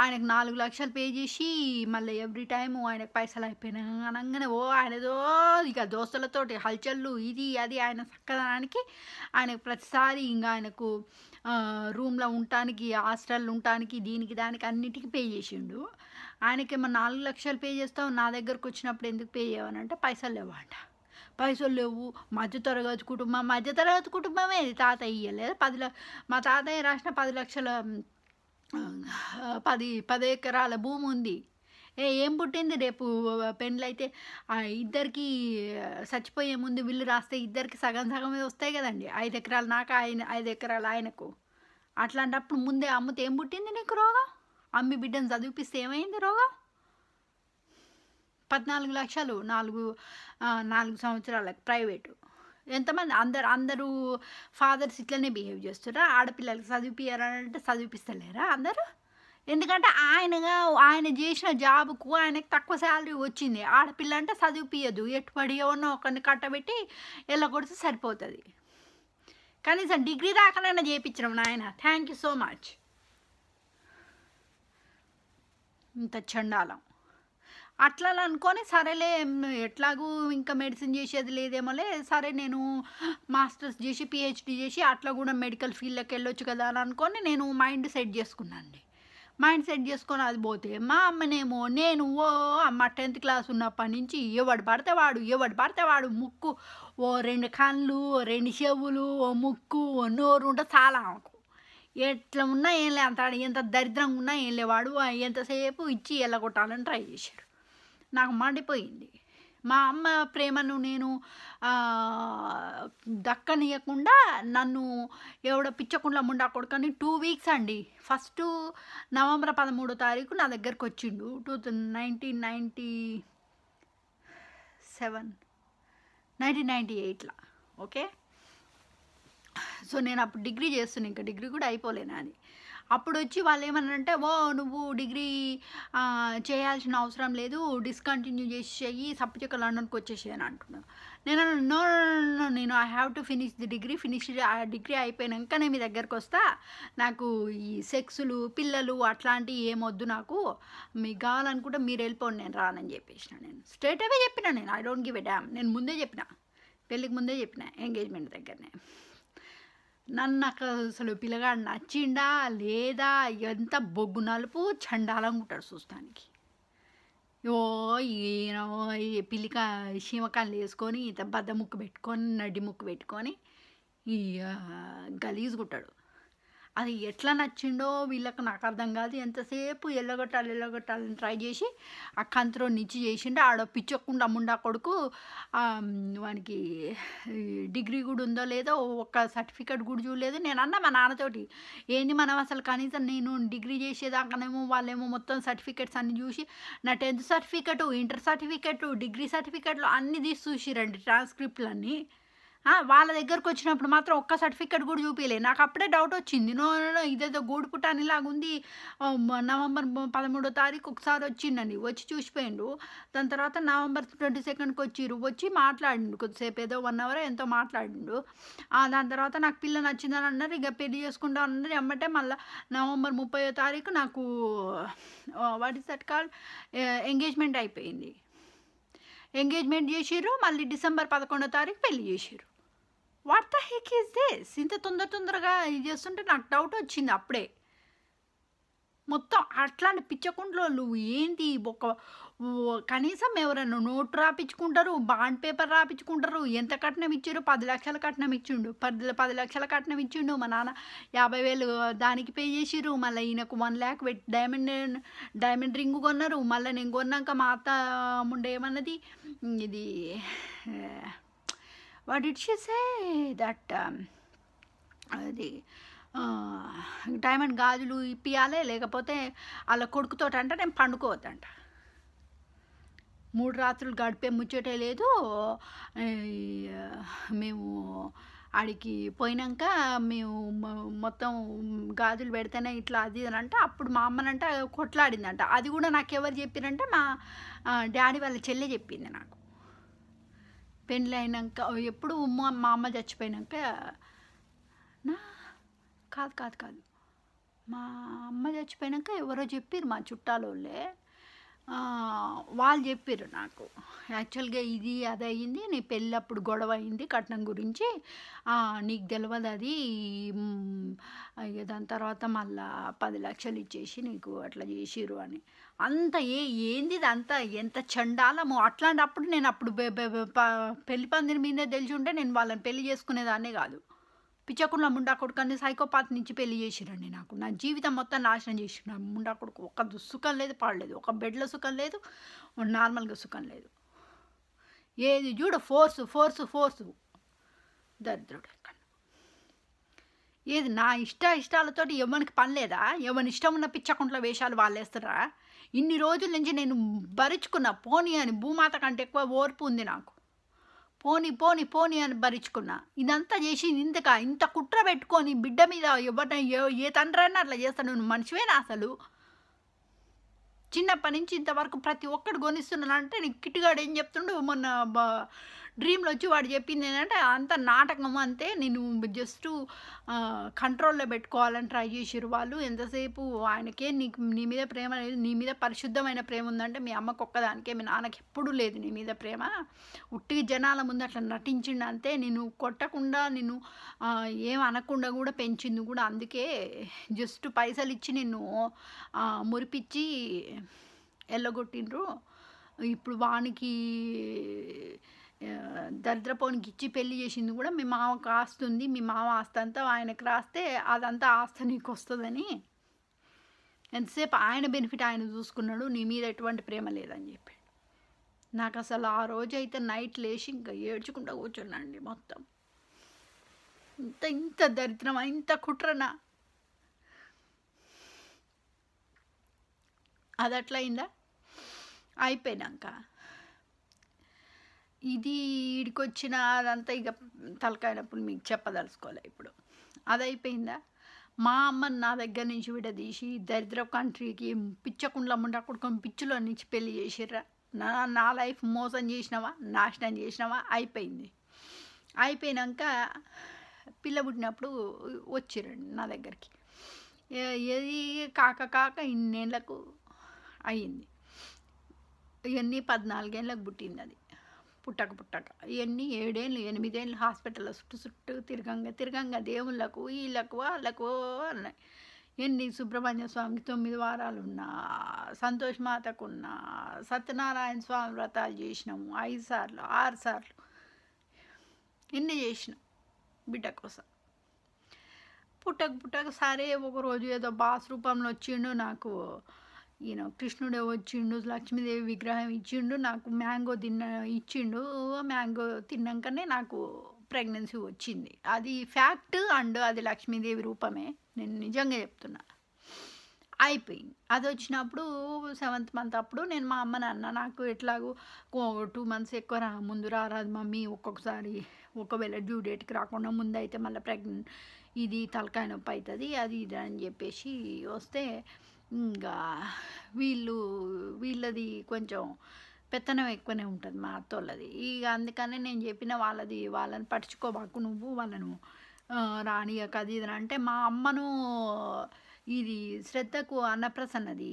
ఆయనకు 4 లక్షలు పే చేసి మళ్ళీ ఎవ్రీ టైము ఆయనకు పైసలు అయిపోయినా అనగానే ఆయనదో ఇక దోస్తులతోటి హల్చల్లు ఇది అది ఆయన చక్కదనానికి ఆయనకు ప్రతిసారి ఇంకా ఆయనకు రూమ్లో ఉండటానికి హాస్టల్లో ఉండటానికి దీనికి దానికి అన్నిటికీ పే చేసిండు. ఆయనకేమో 4 లక్షలు పే చేస్తావు, నా దగ్గరకు వచ్చినప్పుడు ఎందుకు పే చేయవనంటే పైసలు లేవంట. పైసలు లేవు, మధ్యతరగతి కుటుంబమే తాతయ్య ఇయ్యలేదు. మా తాతయ్య రాసిన 10 లక్షల 10 ఎకరాల భూమి ఉంది. ఏం పుట్టింది రేపు పెళ్ళైతే ఇద్దరికి చచ్చిపోయే ముందు విల్లు రాస్తే ఇద్దరికి సగం సగమే వస్తాయి కదండి. 5 ఎకరాలు నాకు, 5 ఎకరాలు ఆయనకు. అట్లాంటప్పుడు ముందే అమ్మితే ఏం పుట్టింది నీకు రోగం? అమ్మి బిడ్డను చదివిపిస్తే ఏమైంది రోగం? 14 లక్షలు 4 సంవత్సరాలకు ప్రైవేటు. ఎంతమంది అందరూ ఫాదర్స్ ఇట్లనే బిహేవ్ చేస్తారా? ఆడపిల్లలకి చదివిపియారంటే చదివిపిస్తలేరా అందరూ? ఎందుకంటే ఆయన చేసిన జాబుకు ఆయనకు తక్కువ శాలరీ వచ్చింది. ఆడపిల్ల అంటే చదివిపియదు, ఎట్టుబడి ఎవరినో ఒకరిని కట్టబెట్టి కొడితే సరిపోతుంది. కనీసం డిగ్రీ దాకానైనా చేయించడం నాయన. Thank you so much. ఇంత చండాలం అట్లా అనుకొని సరేలే ఎట్లాగూ ఇంకా మెడిసిన్ చేసేది లేదేమోలే, సరే నేను మాస్టర్స్ చేసి పిహెచ్డి చేసి అట్లా కూడా మెడికల్ ఫీల్డ్లోకి వెళ్ళొచ్చు కదా అని అనుకొని నేను మైండ్ సెట్ చేసుకున్నాను. మైండ్ సెట్ చేసుకొని అది పోతే మా అమ్మనేమో నేను అమ్మ 10th క్లాస్ ఉన్నప్పటి నుంచి ఎవడు పడితే వాడు ముక్కు 2 కళ్ళు 2 చెవులు ముక్కు నోరు ఉంటే చాలా ఆమెకు ఎట్లా ఉన్నా ఏం లే, అంత ఎంత దరిద్రంగా ఉన్నా ఏం లేవాడు ఎంతసేపు ఇచ్చి ఎల్లగొట్టాలని ట్రై చేశాడు. నాకు మండిపోయింది. మా అమ్మ ప్రేమను నేను దక్కనీయకుండా నన్ను ఎవడో పిచ్చకుండా ముండా కొడుకని 2 వీక్స్ అండి. ఫస్ట్ నవంబర్ 13వ తారీఖు నా దగ్గరకు వచ్చిండు 1998లో. ఓకే, సో నేను అప్పుడు డిగ్రీ చేస్తున్నా, ఇంకా డిగ్రీ కూడా అయిపోలేను అది. అప్పుడు వచ్చి వాళ్ళు ఏమన్నారంటే నువ్వు డిగ్రీ చేయాల్సిన అవసరం లేదు, డిస్కంటిన్యూ చేసేయి, సప్పచెక్క లండన్కి వచ్చేసి అని అంటున్నాను. నేను I have to finish the degree. ఆ డిగ్రీ అయిపోయాక నేను మీ దగ్గరకు వస్తా, నాకు ఈ సెక్సులు పిల్లలు అట్లాంటివి ఏమొద్దు, నాకు మీకు కావాలనుకుంటే మీరు వెళ్ళిపోండి, నేను రానని చెప్పేసిన. నేను స్ట్రైట్ అవే చెప్పిన, నేను I don't give a damn. నేను ముందే చెప్పిన, పెళ్ళికి ముందే చెప్పిన, ఎంగేజ్మెంట్ దగ్గరనే. నాకు అసలు పిల్లగాడు నచ్చిండా లేదా, ఎంత బొగ్గు నలుపు చండాలంగా ఉంటాడు చూస్తానికి. ఈయన పిల్లిక చీమకాయలు వేసుకొని ఇంత బద్ద ముక్కు పెట్టుకొని నడ్డి ముక్కు పెట్టుకొని ఈ గలీజుగుంటాడు. అది ఎట్లా నచ్చిండో వీళ్ళకి నాకు అర్థం కాదు. ఎంతసేపు ఎల్లగొట్టాలని ట్రై చేసి ఆ కంత్రో నిచ్చి చేసిండు. ఆడ పిచ్చకుండా ముండా కొడుకు వానికి డిగ్రీ కూడా ఉందో లేదో ఒక్క సర్టిఫికెట్ కూడా చూడలేదు. నేను అన్నా మా నాన్నతోటి, ఏంది మనం అసలు కనీసం నేను డిగ్రీ చేసేదాకానేమో వాళ్ళేమో మొత్తం సర్టిఫికెట్స్ అన్నీ చూసి నా 10th certificate, inter certificate, degree సర్టిఫికెట్లు అన్నీ తీసి చూసిరండి, ట్రాన్స్క్రిప్ట్లు అన్నీ. వాళ్ళ దగ్గరకు వచ్చినప్పుడు మాత్రం ఒక్క సర్టిఫికెట్ కూడా చూపించలేదు. నాకు అప్పుడే డౌట్ వచ్చింది, నో ఇదేదో గూడు పుట్టానిలాగా ఉంది. నవంబర్ 13వ తారీఖు ఒకసారి వచ్చిండండి, వచ్చి చూసిపోయిండు. దాని తర్వాత నవంబర్ 22కి వచ్చి మాట్లాడిండు కొద్దిసేపు, ఏదో 1 hour ఎంతో మాట్లాడిండు. దాని తర్వాత నాకు పిల్ల నచ్చిందని అన్నారు, ఇక పెళ్లి చేసుకుంటా అన్నారు. ఎమ్మటే మళ్ళీ నవంబర్ 30వ తారీఖు నాకు what is that called engagement అయిపోయింది. ఎంగేజ్మెంట్ చేసిర్రు, మళ్ళీ డిసెంబర్ 11వ తారీఖు పెళ్లి చేసిర్రు. What the heck is this? ఇంత తొందరగా ఇది చేస్తుంటే నాకు డౌట్ వచ్చింది అప్పుడే. మొత్తం అట్లాంటి పిచ్చకుండ్లోళ్ళు ఏంటి, కనీసం ఎవరైనా నోటు రాపించుకుంటారు, బాండ్ పేపర్ రాపించుకుంటారు. ఎంత కట్నం ఇచ్చారు? 10 లక్షల కట్నం ఇచ్చిండు. 10 లక్షల కట్నం ఇచ్చిండు. మా నాన్న 50,000 దానికి పే చేసిర్రు. మళ్ళీ ఈయనకు 1 lakh పెట్టి డైమండ్ రింగ్ కొన్నారు. మళ్ళీ నేను కొన్నాక మా అత్త ముండే ఏమన్నది, ఇది what did she say that అది డైమండ్ గాజులు ఇప్పియాలి, లేకపోతే వాళ్ళ కొడుకుతో అంటే నేను పండుకోవద్దంట. 3 రాత్రులు గడిపే ముచ్చటే లేదు. మేము ఆడికి పోయినాక మేము మొత్తం గాజులు పెడితేనే ఇట్లా అది ఇది అని అంటే అప్పుడు మా అమ్మనంట కొట్లాడిందంట. అది కూడా నాకెవరు చెప్పిరంటే మా డాడీ వాళ్ళ చెల్లె చెప్పింది నాకు. పెళ్ళి అయినాక ఎప్పుడు మా అమ్మ చచ్చిపోయినాక నా కాదు కాదు కాదు మా అమ్మ చచ్చిపోయినాక ఎవరో చెప్పారు మా చుట్టాలోళ్ళే. వాళ్ళు చెప్పారు నాకు యాక్చువల్గా ఇది అది అయింది, నీ పెళ్ళప్పుడు గొడవ అయింది కట్నం గురించి, నీకు తెలియదు అది, ఇక దాని తర్వాత మళ్ళా 10 లక్షలు ఇచ్చేసి నీకు అట్లా చేసిరు అని. అంత ఏంది అంతా ఎంత చండాలము. అట్లాంటప్పుడు నేను అప్పుడు పెళ్లి పందిరి మీదే తెలిసి ఉంటే నేను వాళ్ళని పెళ్లి చేసుకునేదాన్నే కాదు. పిచ్చకుండా ముండా కొడుకు సైకోపాత్ నుంచి పెళ్లి చేసిరండి నాకు. నా జీవితం మొత్తం నాశనం చేసిన ముండా కొడుకు. ఒక సుఖం లేదు, పాడలేదు, ఒక బెడ్లో సుఖం లేదు, నార్మల్గా సుఖం లేదు. ఏది చూడ ఫోర్సు ఫోర్సు ఫోర్సు దరిద్రుడు. ఎక్కడ ఏది నా ఇష్టాలతోటి ఎవరికి పని లేదా? ఎవరి ఇష్టం ఉన్న పిచ్చకుంట్ల వేషాలు వాళ్ళు వేస్తారా? ఇన్ని రోజుల నుంచి నేను భరించుకున్న పోనీ అని భూమాత కంటే ఎక్కువ ఓర్పు ఉంది నాకు. పోనీ పోనీ పోనీ అని భరించుకున్నా. ఇదంతా చేసి ఇంత కుట్ర పెట్టుకొని బిడ్డ మీద ఏ తండ్రి అయినా అట్లా చేస్తాడు? నువ్వు మనిషివేనా అసలు? చిన్నప్పటి నుంచి ఇంతవరకు ప్రతి ఒక్కడు కొనిస్తున్నాను అంటే నీకు కిట్టుగాడు ఏం చెప్తుండు, మొన్న డ్రీమ్లో వచ్చి వాడు చెప్పింది ఏంటంటే అంత నాటకం అంతే, నేను జస్ట్ కంట్రోల్లో పెట్టుకోవాలని ట్రై చేసిరు వాళ్ళు. ఎంతసేపు ఆయనకే నీ మీద ప్రేమ లేదు, నీ మీద పరిశుద్ధమైన ప్రేమ ఉందంటే మీ అమ్మకు ఒక్కదానికే, మీ నాన్నకి ఎప్పుడూ లేదు నీ మీద ప్రేమ. ఉట్టిగా జనాల ముందు అట్లా నటించిండు అంతే. నేను కొట్టకుండా నిన్ను ఏం అనకుండా కూడా పెంచింది కూడా అందుకే. జస్ట్ పైసలు ఇచ్చి నిన్ను మురిపించి ఎల్లగొట్టిండ్రు. ఇప్పుడు వానికి దరిద్రపోనికి ఇచ్చి పెళ్లి చేసింది కూడా మీ మామకు ఆస్తి ఉంది, మీ మామ ఆస్తి అంతా ఆయనకు రాస్తే అదంతా ఆస్తి నీకు వస్తుందని. ఎంతసేపు ఆయన బెనిఫిట్ ఆయన చూసుకున్నాడు, నీ మీద ఎటువంటి ప్రేమ లేదని చెప్పి. నాకు అసలు ఆ రోజు అయితే నైట్ లేచి ఇంకా ఏడ్చుకుంటూ కూర్చున్నాండి మొత్తం. ఇంత దరిద్రమా, ఇంత కుట్రనా? అది అట్లా అయిందా? అయిపోయినాక ఇది ఈడికొచ్చిన అదంతా ఇక తలకాయనప్పుడు మీకు చెప్పదలుచుకోలే ఇప్పుడు. అది అయిపోయిందా? మా అమ్మని నా దగ్గర నుంచి విడదీసి దరిద్ర కంట్రీకి పిచ్చకుండా ఉండకూడకొని పిచ్చిలో నుంచి పెళ్లి చేసిర్రా. నా లైఫ్ మోసం చేసినావా, నాశనం చేసినావా? అయిపోయింది. అయిపోయినాక పిల్ల పుట్టినప్పుడు వచ్చిరండి నా దగ్గరికి. ఏది కాక ఇన్నేళ్ళకు అయ్యింది. ఇవన్నీ 14 ఏళ్ళకు పుట్టింది అది. పుట్టక ఇవన్నీ 7 ఏళ్ళు 8 ఏళ్ళు హాస్పిటల్లో చుట్టూ తిరగంగా దేవుళ్ళకు వీళ్ళకు వాళ్ళకు అన్నాయి. ఎన్ని సుబ్రహ్మణ్య స్వామికి 9 వారాలు ఉన్నా, సంతోష్ మాతకున్నా, సత్యనారాయణ స్వామి వ్రతాలు చేసినాము 5 సార్లు 6 సార్లు ఎన్ని చేసినాం బిడ్డ కోసం. పుట్టక సరే ఒకరోజు ఏదో బాస్ రూపంలో వచ్చిండు నాకు. కృష్ణుడే వచ్చిండు, లక్ష్మీదేవి విగ్రహం ఇచ్చిండు, నాకు మ్యాంగో ఇచ్చిండు. మ్యాంగో తిన్నాకనే నాకు ప్రెగ్నెన్సీ వచ్చింది. అది ఫ్యాక్ట్ అండ్ అది లక్ష్మీదేవి రూపమే, నేను నిజంగా చెప్తున్నా. అయిపోయింది. అది వచ్చినప్పుడు 7th మంత్ అప్పుడు నేను మా అమ్మని అన్న, నాకు ఎట్లాగో 2 months ఎక్కువ ముందు రారాదు మమ్మీ, ఒక్కొక్కసారి ఒకవేళ డ్యూ డేట్కి రాకుండా ముందు అయితే మళ్ళీ ఇది తలకాయ నొప్పి అవుతుంది అది ఇది అని చెప్పేసి వస్తే ఇంకా వీళ్ళది కొంచెం పెత్తనం ఎక్కువనే ఉంటుంది మా అత్తోళ్ళది. ఇక అందుకనే నేను చెప్పిన వాళ్ళని పట్టించుకోబాకు నువ్వు, వాళ్ళను రానియక అది ఇది అంటే మా అమ్మను ఇది శ్రద్ధకు అన్నప్రసన్నది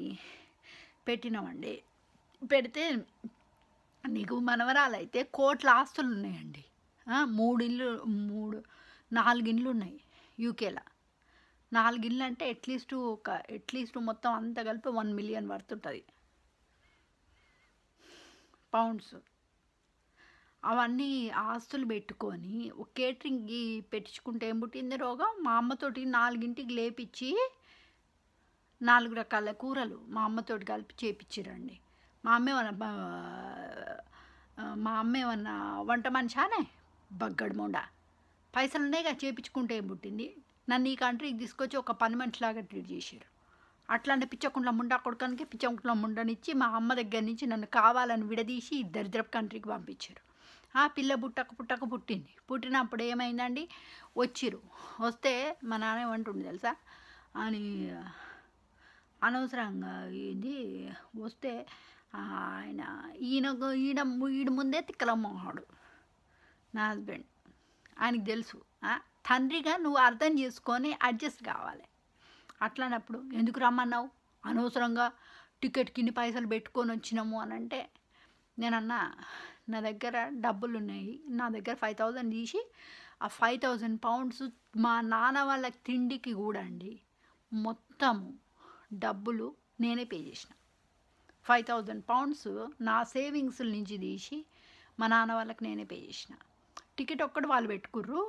పెట్టినామండి. పెడితే నీకు మనవరాలైతే కోట్ల ఆస్తులు ఉన్నాయండి. 4 ఇండ్లు ఉన్నాయి యూకేలో. 4 ఇండ్లు అంటే అట్లీస్ట్ మొత్తం అంతా కలిపి 1 million వర్త్ ఉంటుంది పౌండ్స్. అవన్నీ ఆస్తులు పెట్టుకొని కేటరింగ్కి పెట్టించుకుంటే ఏం పుట్టింది రోగం? మా అమ్మతోటి 4ంటికి లేపించి 4 రకాల కూరలు మా అమ్మతోటి కలిపి చేపించిరండి. మా అమ్మ ఏమన్నా వంట మనిషానే బగ్గడు మొండ. పైసలున్నాయిగా చేపించుకుంటే ఏం పుట్టింది? నన్ను ఈ కంట్రీకి తీసుకొచ్చి ఒక పని మనిషిలాగా ట్రీట్ చేశారు. అట్లాంటి పిచ్చకుంట్ల ముండా కొడుకానికి పిచ్చకుంట్ల ముండనిచ్చి మా అమ్మ దగ్గర నుంచి నన్ను కావాలని విడదీసి దరిద్రపు కంట్రీకి పంపించారు. ఆ పిల్ల పుట్టక పుట్టింది. పుట్టినప్పుడు ఏమైందండి, వచ్చిర్రు. వస్తే మా నాన్న ఏమంటుండు తెలుసా, అని అనవసరంగా ఏంది వస్తే ఆయన ఈయన ముందే తిక్కలమ్మవాడు నా హస్బెండ్. ఆయనకి తెలుసు. తండ్రిగా నువ్వు అర్థం చేసుకొని అడ్జస్ట్ కావాలి. అట్లానప్పుడు ఎందుకు రమ్మన్నావు, అనవసరంగా టికెట్కి ఇన్ని పైసలు పెట్టుకొని వచ్చినాము అని అంటే, నేనన్నా నా దగ్గర డబ్బులు ఉన్నాయి, నా దగ్గర 5,000 తీసి ఆ 5,000 పౌండ్స్ మా నాన్న వాళ్ళకి తిండికి కూడా అండి మొత్తము డబ్బులు నేనే పే చేసిన. 5,000 పౌండ్స్ నా సేవింగ్స్ నుంచి తీసి మా నాన్న వాళ్ళకి నేనే పే చేసిన. టికెట్ ఒక్కటి వాళ్ళు పెట్టుకుర్రు.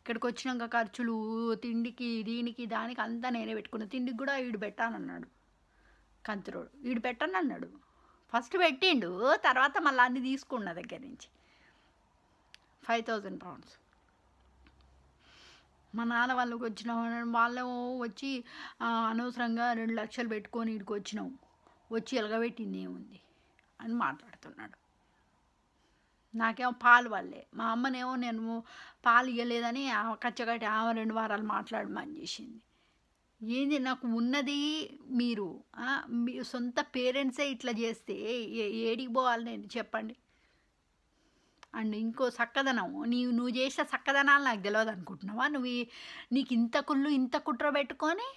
ఇక్కడికి వచ్చినాక ఖర్చులు, తిండికి, దీనికి దానికి అంతా నేనే పెట్టుకున్నా. తిండికి కూడా ఈడు పెట్టానన్నాడు కంతురోడు, ఈడు పెట్టానన్నాడు. ఫస్ట్ పెట్టిండు, తర్వాత మళ్ళీ అన్ని తీసుకున్న దగ్గర నుంచి 5,000 పౌండ్స్. మా నాన్న వాళ్ళకి వచ్చినాం, వాళ్ళు వచ్చి అనవసరంగా 2 లక్షలు పెట్టుకొని ఇక్కడికి వచ్చినాం, వచ్చి ఎలగబెట్టింది ఏముంది అని మాట్లాడుతున్నాడు. నాకేమో పాలు వాళ్ళే, మా అమ్మనేమో నేను పాలు ఇవ్వలేదని కచ్చగట్టి ఆమె 2 వారాలు మాట్లాడమని చేసింది. ఏంది నాకు ఉన్నది మీరు మీ సొంత పేరెంట్సే ఇట్లా చేస్తే ఏడికి పోవాలి నేను చెప్పండి. అండ్ ఇంకో చక్కదనం, నువ్వు చేసే చక్కదనాలు నాకు తెలియదు అనుకుంటున్నావా? నీకు ఇంత కుళ్ళు ఇంత కుట్ర పెట్టుకొని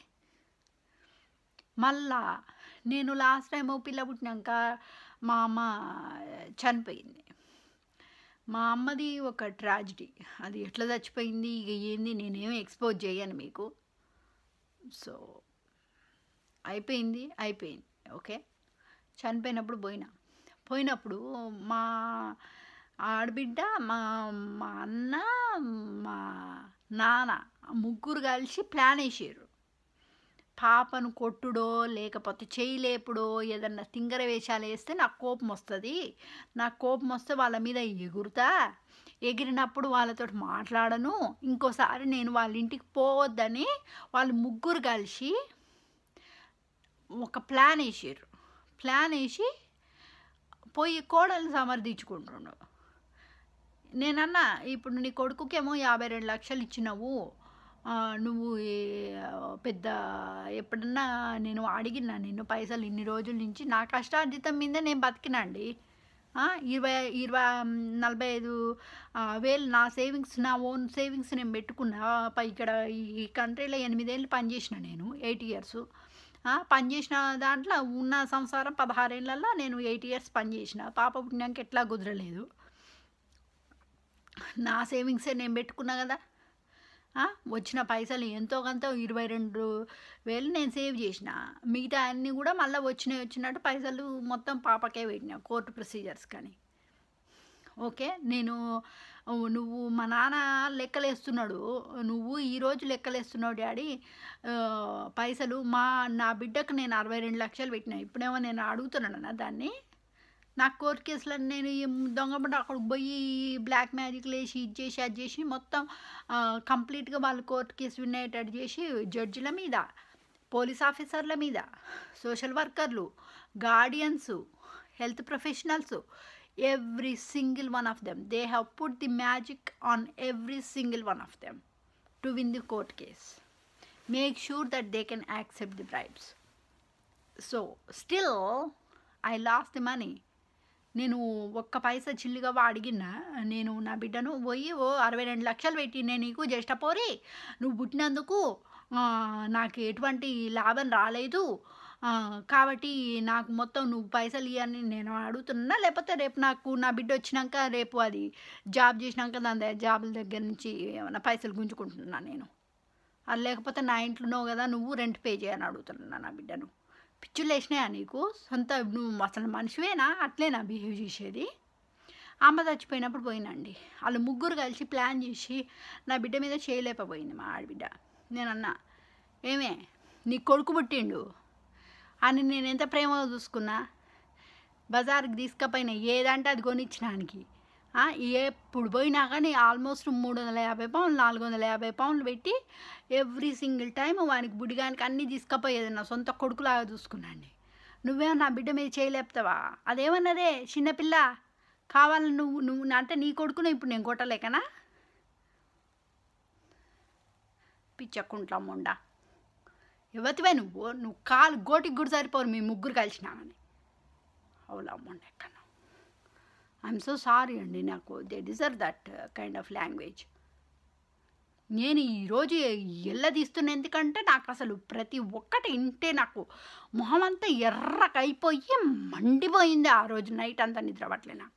మళ్ళా నేను లాస్ట్ టైం పిల్ల పుట్టినాక మా అమ్మ చనిపోయింది. మా అమ్మది ఒక ట్రాజిడీ, అది ఎట్లా చచ్చిపోయింది ఇక ఏంది నేనేమి ఎక్స్పోజ్ చేయను మీకు. సో అయిపోయింది. ఓకే, చనిపోయినప్పుడు పోయినప్పుడు మా ఆడబిడ్డ, మా అన్న, మా నాన్న ముగ్గురు కలిసి ప్లాన్ వేసారు. పాపను కొట్టుడో లేకపోతే చేయలేపుడో ఏదన్నా తింగర వేషాలు వేస్తే నాకు కోపం వస్తుంది. నాకు కోపం వస్తే వాళ్ళ మీద ఎగురుతా, ఎగిరినప్పుడు వాళ్ళతో మాట్లాడను, ఇంకోసారి నేను వాళ్ళ ఇంటికి పోవద్దని వాళ్ళు ముగ్గురు కలిసి ఒక ప్లాన్ వేసారు. ప్లాన్ వేసి పోయి కోడలు సమర్థించుకుంటున్నాడు. నేనన్నా, ఇప్పుడు నీ కొడుకుకేమో 52 లక్షలు ఇచ్చినావు, నువ్వు పెద్ద ఎప్పుడన్నా నేను అడిగినా నిన్ను పైసలు ఇన్ని రోజుల నుంచి నా కష్టార్జితం మీద నేను బతికినా అండి. 45 వేలు నా సేవింగ్స్, నా ఓన్ సేవింగ్స్ నేను పెట్టుకున్నా. ఇక్కడ ఈ కంట్రీలో 8 ఏళ్ళు పనిచేసిన, నేను 8 ఇయర్స్ పనిచేసిన. దాంట్లో ఉన్న సంసారం 16 ఏళ్ళల్లో నేను 8 ఇయర్స్ పనిచేసిన. పాప పుట్టినాక ఎట్లా కుదరలేదు. నా సేవింగ్సే నేను పెట్టుకున్నా కదా. వచ్చిన పైసలు ఎంతో కొంత 22,000 నేను సేవ్ చేసిన. మిగతా అన్నీ కూడా మళ్ళీ వచ్చినట్టు పైసలు మొత్తం పాపకే పెట్టినా కోర్టు ప్రొసీజర్స్ కానీ. ఓకే, నువ్వు మా నాన్న లెక్కలేస్తున్నాడు, నువ్వు ఈరోజు లెక్కలేస్తున్నావు డాడీ పైసలు. నా బిడ్డకు నేను 62 లక్షలు పెట్టినా. ఇప్పుడేమో నేను అడుగుతున్నాను దాన్ని. నాకు కోర్టు కేసులను నేను దొంగబడి అక్కడికి పోయి బ్లాక్ మ్యాజిక్లు వేసి ఇది చేసి అది చేసి మొత్తం కంప్లీట్గా వాళ్ళు కోర్టు కేసు వినేటట్టు చేసి జడ్జిల మీద, పోలీస్ ఆఫీసర్ల మీద, సోషల్ వర్కర్లు, guardians, health professionals, every single one of them, they have put the magic on every single one of them to win the court case. Make sure that they can accept the bribes. So still I lost the money. నేను ఒక్క పైసా చిల్లిగా అడిగినా, నేను నా బిడ్డను పోయి 62 లక్షలు పెట్టి నేను నీకు జ్యేష్ఠపోరి, నువ్వు పుట్టినందుకు నాకు ఎటువంటి లాభం రాలేదు కాబట్టి నాకు మొత్తం నువ్వు పైసలు ఇవ్వని నేను అడుగుతున్నా. లేకపోతే రేపు నాకు నా బిడ్డ వచ్చినాక రేపు అది జాబ్ చేసినాక దాని జాబుల దగ్గర నుంచి ఏమైనా పైసలు గుంజుకుంటున్నా నేను. అది లేకపోతే నా ఇంట్లోనో కదా నువ్వు రెంట్ పే చేయని అడుగుతున్నా నా బిడ్డను. పిచ్చులు వేసినాయా నీకు? నువ్వు అసలు మనిషివేనా? అట్లేనా బిహేవ్ చేసేది? అమ్మ చచ్చిపోయినప్పుడు పోయినండి. వాళ్ళు ముగ్గురు కలిసి ప్లాన్ చేసి నా బిడ్డ మీద చేయలేకపోయింది మా ఆడబిడ్డ. నేనన్నా, ఏమే నీ కొడుకు పుట్టిండు అని నేను ఎంత ప్రేమగా చూసుకున్నా, బజార్కి తీసుకపోయినా ఏదంటే అది కొనిచ్చినానికి. ఎప్పుడు పోయినా కానీ ఆల్మోస్ట్ 350 పౌండ్లు 450 పౌండ్లు పెట్టి ఎవ్రీ సింగిల్ టైం వానికి బుడిగానికి అన్నీ తీసుకపోయేది. నా సొంత కొడుకులాగా చూసుకున్నాండి. నువ్వేమో నా బిడ్డ మీద చేయలేపుతావా? అదేమన్నదే చిన్నపిల్ల, కావాలని నువ్వు అంటే నీ కొడుకునే ఇప్పుడు నేను కొట్టలేకనా? పిచ్చకుంట్లమ్ముండా ఎవతివే నువ్వు కాలు గోటికి కూడా సరిపోరు మీ ముగ్గురు కలిసినామని. అవులమ్ముండ ఎక్కడ. ఐఎమ్ సో సారీ అండి, నాకు they deserve that kind of language. నేను ఈరోజు తీస్తున్నా ఎందుకంటే నాకు అసలు ప్రతి ఒక్కటి ఇంటే నాకు మొహం అంతా ఎర్రకైపోయి మండిపోయింది ఆ రోజు నైట్ అంతా నిద్రపట్టలే నాకు.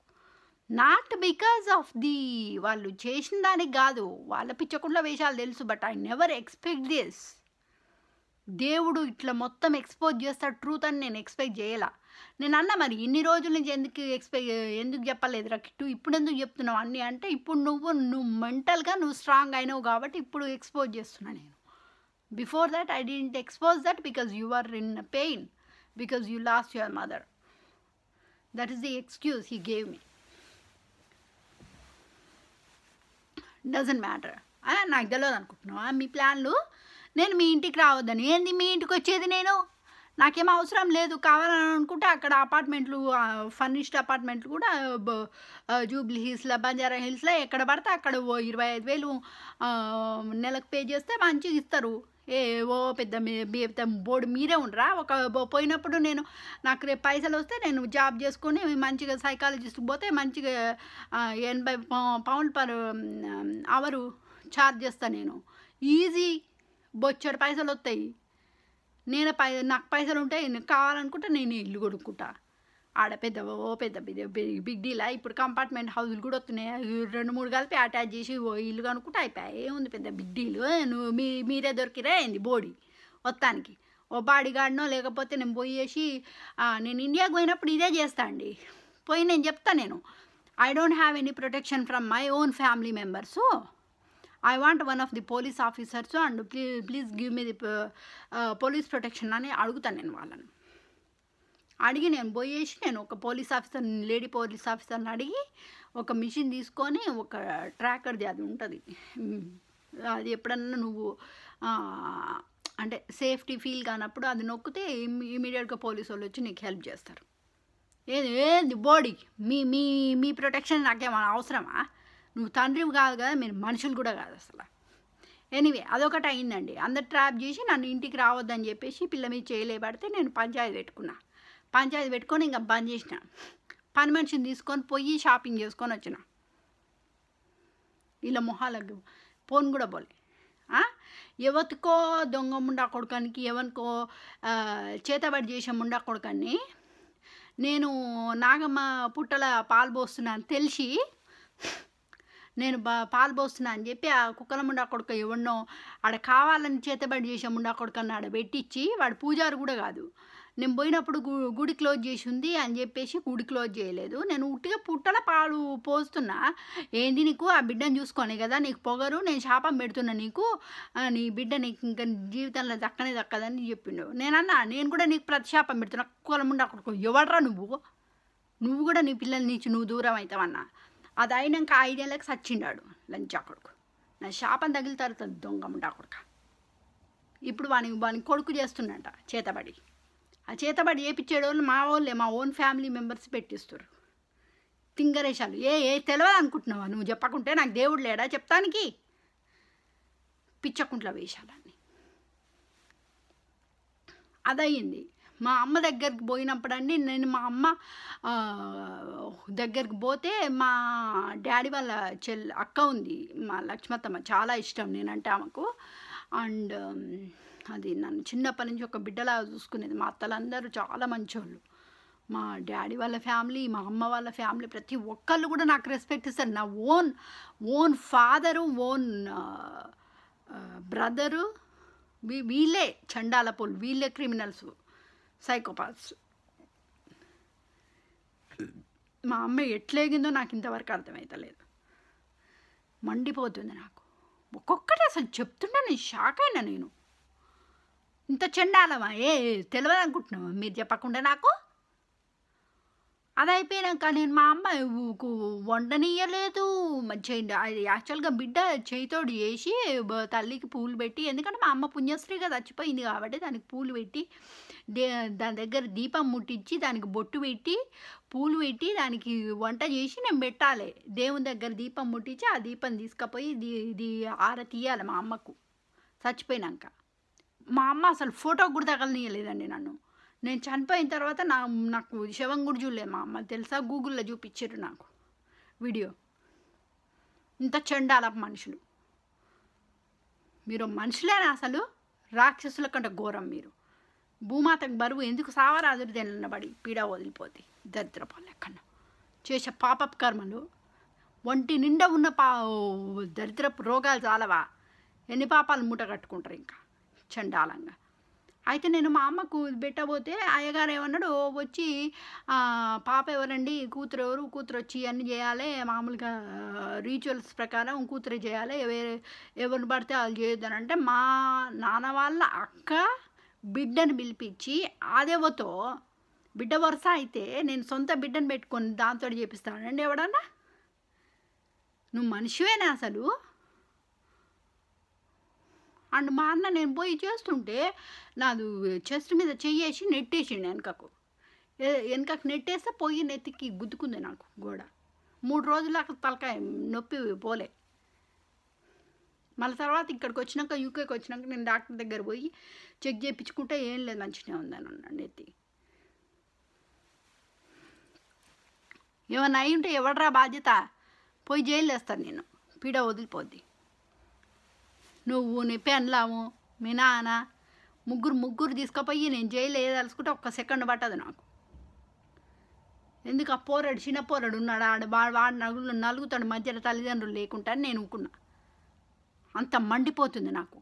నాట్ బికాజ్ ఆఫ్ ది వాళ్ళు చేసిన దానికి కాదు, వాళ్ళ పిచ్చకుండా వేషాలు తెలుసు, but I never expect this. దేవుడు ఇట్లా మొత్తం ఎక్స్పోజ్ చేస్తాడు ట్రూత్ అని నేను ఎక్స్పెక్ట్ చేయాల. నేను అన్నా మరి ఇన్ని రోజుల నుంచి ఎందుకు చెప్పలేదురా కిట్టు, ఇప్పుడు ఎందుకు చెప్తున్నావు అన్నీ అంటే, ఇప్పుడు నువ్వు మెంటల్గా నువ్వు స్ట్రాంగ్ అయినావు కాబట్టి ఇప్పుడు ఎక్స్పోజ్ చేస్తున్నా నేను. Before that I didn't expose that because you are in pain, because you lost your mother. That is the excuse he gave me. Doesn't matter. నాకు తెలియదు అనుకుంటున్నావా మీ ప్లాన్లు? నేను మీ ఇంటికి రావద్దని. ఏంది మీ ఇంటికి వచ్చేది నేను? నాకేం అవసరం లేదు. కావాలని అనుకుంటే అక్కడ అపార్ట్మెంట్లు, ఫర్నిష్డ్ అపార్ట్మెంట్లు కూడా జూబ్లీ హిల్స్లో, బంజారా హిల్స్లో ఎక్కడ పడితే అక్కడ 25,000 నెలకు పే చేస్తే మంచిగా ఇస్తారు. ఓ పెద్ద బోర్డు మీరే ఉండరా? పోయినప్పుడు నాకు రేపు పైసలు వస్తే నేను జాబ్ చేసుకొని మంచిగా సైకాలజిస్ట్కి పోతే మంచిగా 80 పౌండ్లు పర్ అవరు ఛార్జ్ చేస్తాను నేను. ఈజీ బొచ్చడు పైసలు వస్తాయి. నాకు పైసలు ఉంటాయి, కావాలనుకుంటే నేను ఇల్లు కొనుక్కుంటా. ఆడ పెద్ద బిగ్ డీలా? ఇప్పుడు కంపార్ట్మెంట్ హౌజులు కూడా వస్తున్నాయి, 2-3 కలిపి అటాచ్ చేసి ఇల్లు కనుక్కుంటే అయిపోయాయి. ఏముంది పెద్ద బిగ్ డీల్? మీరే దొరికిరా ఏంది బోడీ మొత్తానికి? ఓ బాడీ గార్డ్నో లేకపోతే నేను పోయేసి నేను ఇండియాకి పోయినప్పుడు ఇదే చేస్తా అండి. నేను చెప్తా I don't have any protection from my own family members. I want one of the police officers and please give me the police protection అని అడుగుతాను నేను వాళ్ళని. అడిగి నేను పోయేసి ఒక పోలీస్ ఆఫీసర్, లేడీ పోలీస్ ఆఫీసర్ని అడిగి ఒక మిషన్ తీసుకొని ఒక ట్రాకర్ది అది ఉంటుంది, అది ఎప్పుడన్నా నువ్వు అంటే సేఫ్టీ ఫీల్ కానప్పుడు అది నొక్కితే ఇమీడియట్గా పోలీసు వాళ్ళు వచ్చి నీకు హెల్ప్ చేస్తారు. ఏంది బాడీ మీ ప్రొటెక్షన్ నాకేమైనా అవసరమా? నువ్వు తండ్రివి కాదు కదా, మీరు మనుషులు కూడా కాదు అసలు. ఎనీవే అదొకటి అయిందండి. అందరు ట్రాప్ చేసి నన్ను ఇంటికి రావద్దని చెప్పేసి పిల్ల మీద చేయలేబడితే నేను పంచాయతీ పెట్టుకొని ఇంకా బంద్ చేసిన. పని మనిషిని తీసుకొని పోయి షాపింగ్ చేసుకొని వచ్చిన. ఇలా మొహాలకు పోను కూడా పోలే. ఎవరికో దొంగ ముండా కొడుకానికి, ఎవరికో చేతబడి చేసే ముండా కొడుకాన్ని నేను నాగమ్మ పుట్టల పాలు పోస్తున్నాను తెలిసి నేను పాలు పోస్తున్నా అని చెప్పి ఆ కుక్కల ముండా కొడుకు ఎవరినో ఆడ కావాలని చేతబడి చేసే ముండా కొడుకని ఆడ పెట్టించి, వాడు పూజారు కూడా కాదు. నేను పోయినప్పుడు గుడి క్లోజ్ చేసి ఉంది అని చెప్పేసి గుడి క్లోజ్ చేయలేదు. నేను ఉట్టిగా పుట్టల పాలు పోస్తున్నా. ఏంటి నీకు ఆ బిడ్డను చూసుకొని కదా నీకు పొగరు, నేను శాపం పెడుతున్నా నీకు, నీ బిడ్డ నీకు ఇంకా జీవితంలో దక్కదని చెప్పిండు. నేను కూడా నీకు ప్రతిశాపం పెడుతున్నా. కుక్కల ముండా కొడుకు ఎవడరా నువ్వు కూడా నీ పిల్లల నుంచి నువ్వు దూరం అవుతావన్నా. అది అయినాక 5 ఏళ్ళకి చచ్చిండాడు లంచా కొడుకు. నా శాపం తగులుతారు దొంగ ముండా కొడుక. ఇప్పుడు వాని కొడుకు చేస్తున్నట చేతబడి. ఆ చేతబడి చేయించేటోళ్ళు మా ఓన్ ఫ్యామిలీ మెంబర్స్ పెట్టిస్తారు. తింగరేషాలు తెలియదు అనుకుంటున్నావా? నువ్వు చెప్పకుంటే నాకు దేవుడు లేడా చెప్తానికి? పిచ్చకుంట్ల వేషాలన్నీ. అదయ్యింది. మా అమ్మ దగ్గరికి పోయినప్పుడండి, నేను మా అమ్మ దగ్గరికి పోతే మా డాడీ వాళ్ళ అక్క ఉంది, మా లక్ష్మత్తమ్మ, చాలా ఇష్టం నేనంటే ఆమెకు. అండ్ అది నన్ను చిన్నప్పటి నుంచి ఒక బిడ్డలా చూసుకునేది. మా అత్తలందరూ చాలా మంచోళ్ళు. మా డాడీ వాళ్ళ ఫ్యామిలీ, మా అమ్మ వాళ్ళ ఫ్యామిలీ, ప్రతి ఒక్కళ్ళు కూడా నాకు రెస్పెక్ట్ ఇస్తారు. నా ఓన్ ఫాదరు, ఓన్ బ్రదరు, వీళ్ళే చండాల పోలు, వీళ్ళే క్రిమినల్స్, సైకోపాత్స్. మా అమ్మ ఎట్లేగిందో నాకు ఇంతవరకు అర్థమవుతలేదు. మండిపోతుంది నాకు ఒక్కొక్కటి. అసలు చెప్తుంటే నేను షాక్ అయినా. నేను ఇంత చండాలమా? తెలియదు అనుకుంటున్నావా మీరు చెప్పకుండా నాకు? అదయిపోయినాక నేను మా అమ్మ వండనీయలేదు. అది యాక్చువల్‌గా బిడ్డ చేయితోటి చేసి తల్లికి పూలు పెట్టి, ఎందుకంటే మా అమ్మ పుణ్యశ్రీగా చచ్చిపోయింది కాబట్టి దానికి పూలు పెట్టి, దే దాని దగ్గర దీపం ముట్టించి, దానికి బొట్టు పెట్టి, పూలు పెట్టి, దానికి వంట చేసి నేను పెట్టాలి. దేవుని దగ్గర దీపం ముట్టించి, ఆ దీపం తీసుకపోయి హారతియ్యాలి మా అమ్మకు చచ్చిపోయినాక. మా అమ్మ అసలు ఫోటో కూడా తగలనీయలేదండి నన్ను. నేను చనిపోయిన తర్వాత నాకు శవం కూడా చూడలేదు మా అమ్మ, తెలుసా? గూగుల్లో చూపించారు నాకు వీడియో. ఇంత చండాలపు మనుషులు మీరు. మనుషులేనా అసలు? రాక్షసుల కంటే ఘోరం మీరు. భూమాతకు బరువు ఎందుకు సావరాదురు నిలబడి పీడ వదిలిపోతే దరిద్రపాలు ఎక్కడ చేసే పాపపు కర్మలు. ఒంటి నిండా ఉన్న దరిద్రపు రోగాలు చాలవా? ఎన్ని పాపాలు మూట కట్టుకుంటారు ఇంకా చండాలంగా. అయితే నేను మా అమ్మకు పెట్టబోతే అయ్యగారు ఏమన్నాడు, వచ్చి పాప ఎవరండి, కూతురు ఎవరు, కూతురు వచ్చి అన్నీ చేయాలి, మామూలుగా రిచువల్స్ ప్రకారం కూతురు చేయాలి, ఎవరిని పడితే వాళ్ళు చేయొద్దని అంటే, మా నాన్న వాళ్ళ అక్క బిడ్డను పిలిపించి అదేవతో బిడ్డ వరుస అయితే నేను సొంత బిడ్డను పెట్టుకొని దాంతో చేపిస్తానండి ఎవడన్నా? నువ్వు మనిషివేనా అసలు? అండ్ మా అన్న నేను పోయి చేస్తుంటే నాది చెస్ట్ మీద చెయ్యేసి నెట్టేసిండు వెనకకు నెట్టేస్తే పోయి నెత్తికి గుద్దుకుంది నాకు గోడ. 3 రోజులు అక్కడ తలకాయ నొప్పి పోలే. మళ్ళీ తర్వాత ఇక్కడికి వచ్చినాక, యూకేకి వచ్చినాక నేను డాక్టర్ దగ్గర పోయి చెక్ చేయించుకుంటే ఏం లేదు, మంచిగా ఉందని అన్నాడు. నెత్తి ఏమన్నా అయి ఉంటే ఎవడరా బాధ్యత? పోయి జైలు వేస్తాను నేను, పీడ వదిలిపోద్ది. నువ్వు నీ పెన్లాము మీ నాన్న ముగ్గురు తీసుకుపోయి నేను జైలు వేయదలుచుకుంటే 1 సెకండ్ పట్టదు నాకు. ఎందుకు? ఆ పోరాడు, చిన్న పోరాడు ఉన్నాడు, వాడు నలుగుతాడు మధ్యలో తల్లిదండ్రులు లేకుండా నేను ఊకున్నా. అంత మండిపోతుంది నాకు.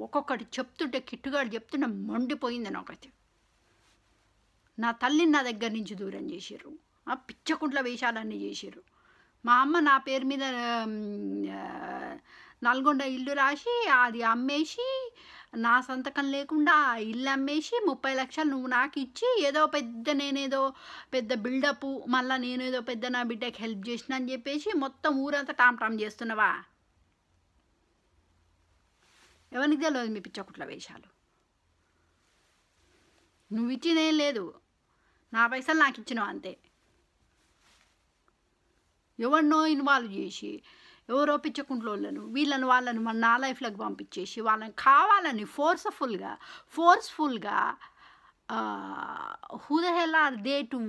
ఒక్కొక్కటి చెప్తుంటే, కిట్టుగాడు చెప్తుంటే మండిపోయింది నాకైతే. నా తల్లిని నా దగ్గర నుంచి దూరం చేసిర్రు, ఆ పిచ్చకుంట్ల వేషాలన్నీ చేసిర్రు. మా అమ్మ నా పేరు మీద నల్గొండ ఇల్లు రాసి అది అమ్మేసి, నా సంతకం లేకుండా ఇల్లు అమ్మేసి 30 లక్షలు నువ్వు నాకు ఇచ్చి, నేనేదో పెద్ద బిల్డప్, మళ్ళీ నేనేదో పెద్ద నా బిడ్డకి హెల్ప్ చేసిన అని చెప్పేసి మొత్తం ఊరంతా టామ్ చేస్తున్నావా? ఎవరికి తెలియదు మీ పిచ్చకుట్ల వేషాలు? నువ్వు ఇచ్చిందేం లేదు, నా పైసలు నాకు ఇచ్చినావు అంతే. ఎవరినో ఇన్వాల్వ్ చేసి, ఎవరో పిచ్చకుంట్లోళ్ళను వాళ్ళని నా లైఫ్లోకి పంపించేసి, వాళ్ళని కావాలని ఫోర్స్ఫుల్గా who the hell are they to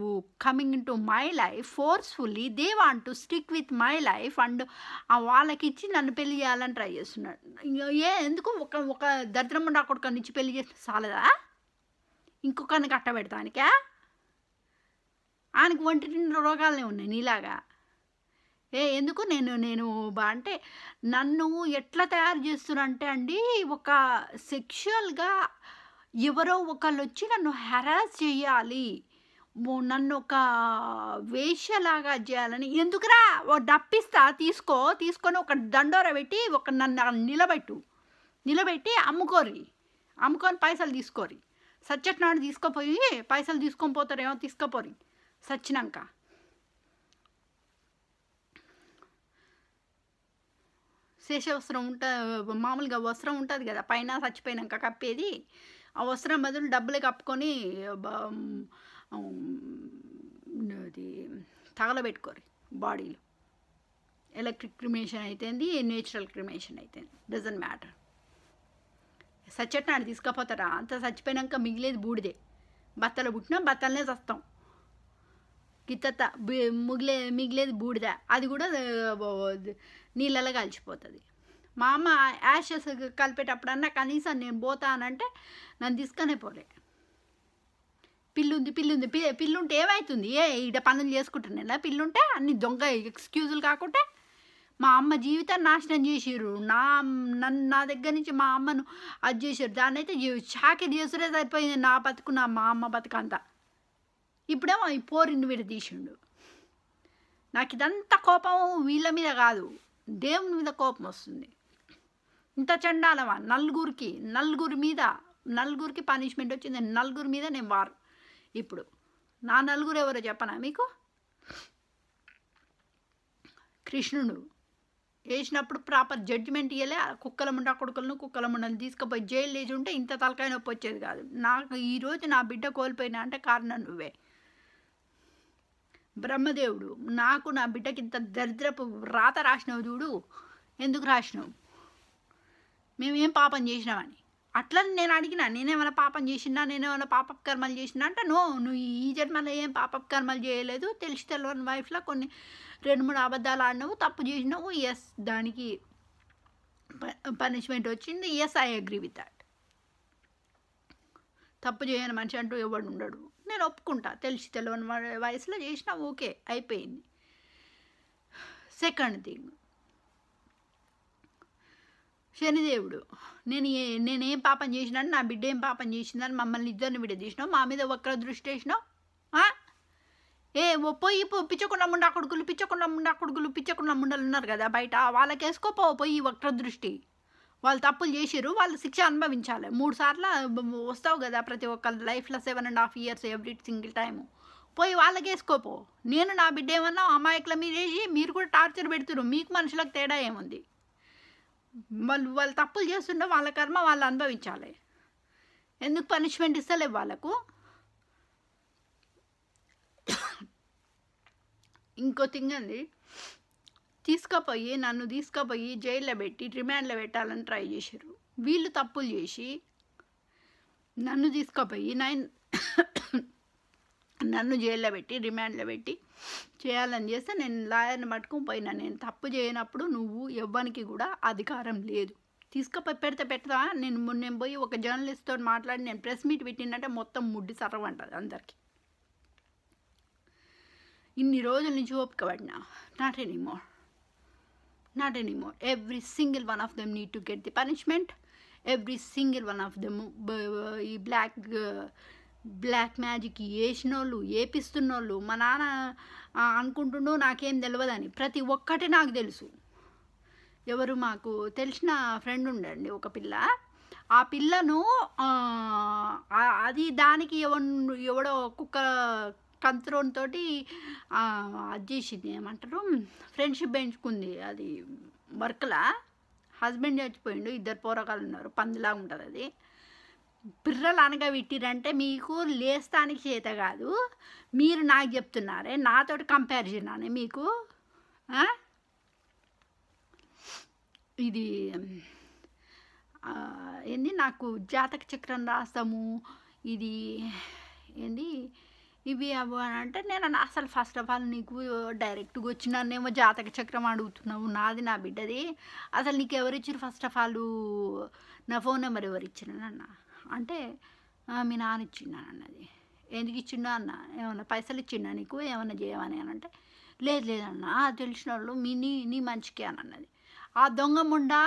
coming into my life forcefully? They want to stick with my life and వాళ్ళకి ఇచ్చి నన్ను పెళ్లి చేయాలని ట్రై చేస్తున్నాడు. ఎందుకు? ఒక దరిద్రం ఉండి అక్కడికి ఇచ్చి పెళ్లి చేస్తే చాలదా? ఇంకొకరిని కట్టబెడతానికా? ఆయనకు ఒంటి నిండా రోగాలనే ఉన్నాయి నీలాగా. ఎందుకు? నేను అంటే నన్ను ఎట్లా తయారు చేస్తున్నారంటే అండి, ఒక సెక్షువల్గా ఎవరో ఒకళ్ళు వచ్చి నన్ను హెరాస్ చేయాలి, నన్ను ఒక వేశ్యలాగా చేయాలని. ఎందుకురా? డప్పిస్తా, తీసుకొని ఒక దండోర పెట్టి నన్ను నిలబెట్టి అమ్ముకొని పైసలు తీసుకోరి. సచ్చట్నాడు తీసుకుపోయి పైసలు తీసుకొని పోతారేమో, తీసుకుపోరి సచ్చినాక. శేష వస్త్రం మామూలుగా వస్త్రం ఉంటుంది కదా పైన, చచ్చిపోయినాక కప్పేది. ఆ వస్త్రం బదులు డబ్బులే కప్పుకొని అది తగలబెట్టుకోరు బాడీలో. ఎలక్ట్రిక్ క్రిమేషన్ అయితేంది, నేచురల్ క్రిమేషన్ అయితేంది, డజంట్ మ్యాటర్. సచ్చట్నాడు తీసుకుపోతారా? అంత చచ్చిపోయినాక మిగిలేది బూడిదే. బత్తలు పుట్టినా బత్తలనే చస్తాం. గిత్త మిగిలేది బూడిద, అది కూడా నీళ్ళలో కలిసిపోతుంది. మా అమ్మ యాషెస్ కలిపేటప్పుడన్నా కనీసం నేను పోతానంటే నన్ను తీసుకునే పోలే. పిల్లుంటే ఏమవుతుంది? ఈడ పనులు చేసుకుంటున్నా పిల్లుంటే అన్ని దొంగ ఎక్స్క్యూజులు కాకుంటే. మా అమ్మ జీవితాన్ని నాశనం చేసిర్రు. నా దగ్గర నుంచి మా అమ్మను అది చేసారు. దాన్ని అయితే చాకరీ చేసుడే సరిపోయింది నా బతుకు, మా అమ్మ బతుకంతా. ఇప్పుడేమో ఈ పోరిని విడదీసిండు. నాకు ఇదంతా కోపం వీళ్ళ మీద కాదు, దేవుని మీద కోపం వస్తుంది. ఇంత చండాలమా? నలుగురికి పనిష్మెంట్ వచ్చింది. నలుగురి మీద నేను వారు. ఇప్పుడు నా నలుగురు ఎవరో చెప్పనా మీకు? కృష్ణుడు వేసినప్పుడు ప్రాపర్ జడ్జిమెంట్ ఇవ్వలే. కుక్కల ముండా కొడుకులను కుక్కల ముండని తీసుకుపోయి జైలు వేసి ఉంటే ఇంత తలకాయ నొప్పి వచ్చేది కాదు. నాకు ఈరోజు నా బిడ్డ కోల్పోయినా అంటే కారణం నువ్వే. బ్రహ్మదేవుడు నాకు నా బిడ్డకి ఇంత దరిద్రపు రాత రాసినావు చూడు, ఎందుకు రాసినావు, మేమేం పాపం చేసినామని. అట్లా నేను అడిగినా, నేనేమైనా పాపం చేసినా, నేనేమైనా పాపపు కర్మలు చేసినా అంటే నువ్వు ఈ జన్మలో ఏం పాపపు కర్మలు చేయలేదు, తెలిసి తెలియని వైఫ్లో కొన్ని 2-3 అబద్ధాలు ఆడినావు, తప్పు చేసినావు, ఎస్ దానికి పనిష్మెంట్ వచ్చింది, yes I agree with that. తప్పు చేయని మనిషి అంటూ ఎవడు ఉండడు, నేను ఒప్పుకుంటా. తెలిసి తెలియని వయసులో చేసినా ఓకే, అయిపోయింది. సెకండ్ థింగ్, శనిదేవుడు నేనేం పాపం చేసినాను, నా బిడ్డ ఏం పాపం చేసిందని మమ్మల్ని ఇద్దరిని విడదీసినావు, మా మీద వక్ర దృష్టి వేసినావు. పోయి పిచ్చకుండా ముండా కొడుకులు పిచ్చకుండా ముండలు ఉన్నారు కదా బయట, వాళ్ళకి వేసుకోపోయి వక్ర దృష్టి. వాళ్ళు తప్పులు చేసిర్రు, వాళ్ళు శిక్ష అనుభవించాలి. 3 సార్లు వస్తావు కదా ప్రతి ఒక్కరి లైఫ్లో, 7.5 years ఎవ్రీ సింగిల్ టైము. పోయి వాళ్ళకి వేసుకోపో. నేను నా బిడ్డ ఏమన్నా అమాయకుల మీద వేసి మీరు కూడా టార్చర్ పెడుతున్నారు, మీకు మనుషులకు తేడా ఏముంది? వాళ్ళు తప్పులు చేస్తుంటే వాళ్ళ కర్మ వాళ్ళు అనుభవించాలి. ఎందుకు పనిష్మెంట్ ఇస్తలేవు వాళ్ళకు? ఇంకో థింగ్ అండి, నన్ను తీసుకుపోయి జైల్లో పెట్టి రిమాండ్లో పెట్టాలని ట్రై చేశారు. వీళ్ళు తప్పులు చేసి నన్ను తీసుకుపోయి నన్ను జైల్లో పెట్టి రిమాండ్లో పెట్టి చేయాలని చేస్తే నేను లాయర్ని పట్టుకుని పోయినా. నేను తప్పు చేయనప్పుడు నువ్వు ఎవ్వనికి కూడా అధికారం లేదు. తీసుకుపోయి పెడతా. నేను పోయి ఒక జర్నలిస్ట్తో మాట్లాడి నేను ప్రెస్ మీట్ పెట్టిందంటే మొత్తం ముడ్డి సర్వంటది అందరికీ. ఇన్ని రోజుల నుంచి ఓపిక పడినా, not anymore. Every single one of them need to get the punishment. Every single one of them ఈ బ్లాక్ మ్యాజిక్ వేసినోళ్ళు, ఏపిస్తున్నోళ్ళు, మా నాన్న అనుకుంటుండో నాకేం తెలియదని, ప్రతి ఒక్కటి నాకు తెలుసు. ఎవరు మాకు తెలిసిన ఫ్రెండ్ ఉండండి ఒక పిల్ల, ఆ పిల్లను అది దానికి ఎవడో కుక్క కంత్రోన్తో అది చేసింది, ఏమంటారు, ఫ్రెండ్షిప్ పెంచుకుంది. అది వర్క్లా హస్బెండ్ చచ్చిపోయిండు, 2 పోరగాళ్ళు ఉన్నారు, పందిలాగా ఉంటుంది అది. పిర్రలు అనగా విట్టిరంటే మీకు లేస్తానికి చేత కాదు, మీరు నాకు చెప్తున్నారే, నాతోటి కంపారిజన్ అని మీకు. ఇది ఏంది, నాకు జాతక చక్రం రాస్తాము, ఇది ఏంది, ఇవి అవి అని అంటే నేను అసలు ఫస్ట్ ఆఫ్ ఆల్ నీకు డైరెక్ట్గా వచ్చినానేమో జాతక చక్రం అడుగుతున్నావు, నాది నా బిడ్డది, అసలు నీకు ఎవరిచ్చారు ఫస్ట్ ఆఫ్ ఆల్, నా ఫోన్ నెంబర్ ఎవరు ఇచ్చినానన్న అంటే మీ నాన్న ఇచ్చిండా అన్నది. ఎందుకు ఇచ్చిండో అన్న, ఏమన్నా పైసలు ఇచ్చిండా నీకు, ఏమన్నా చేయమని అని అంటే లేదన్న తెలిసిన వాళ్ళు నీ మంచికే అని అన్నది. ఆ దొంగ ముండా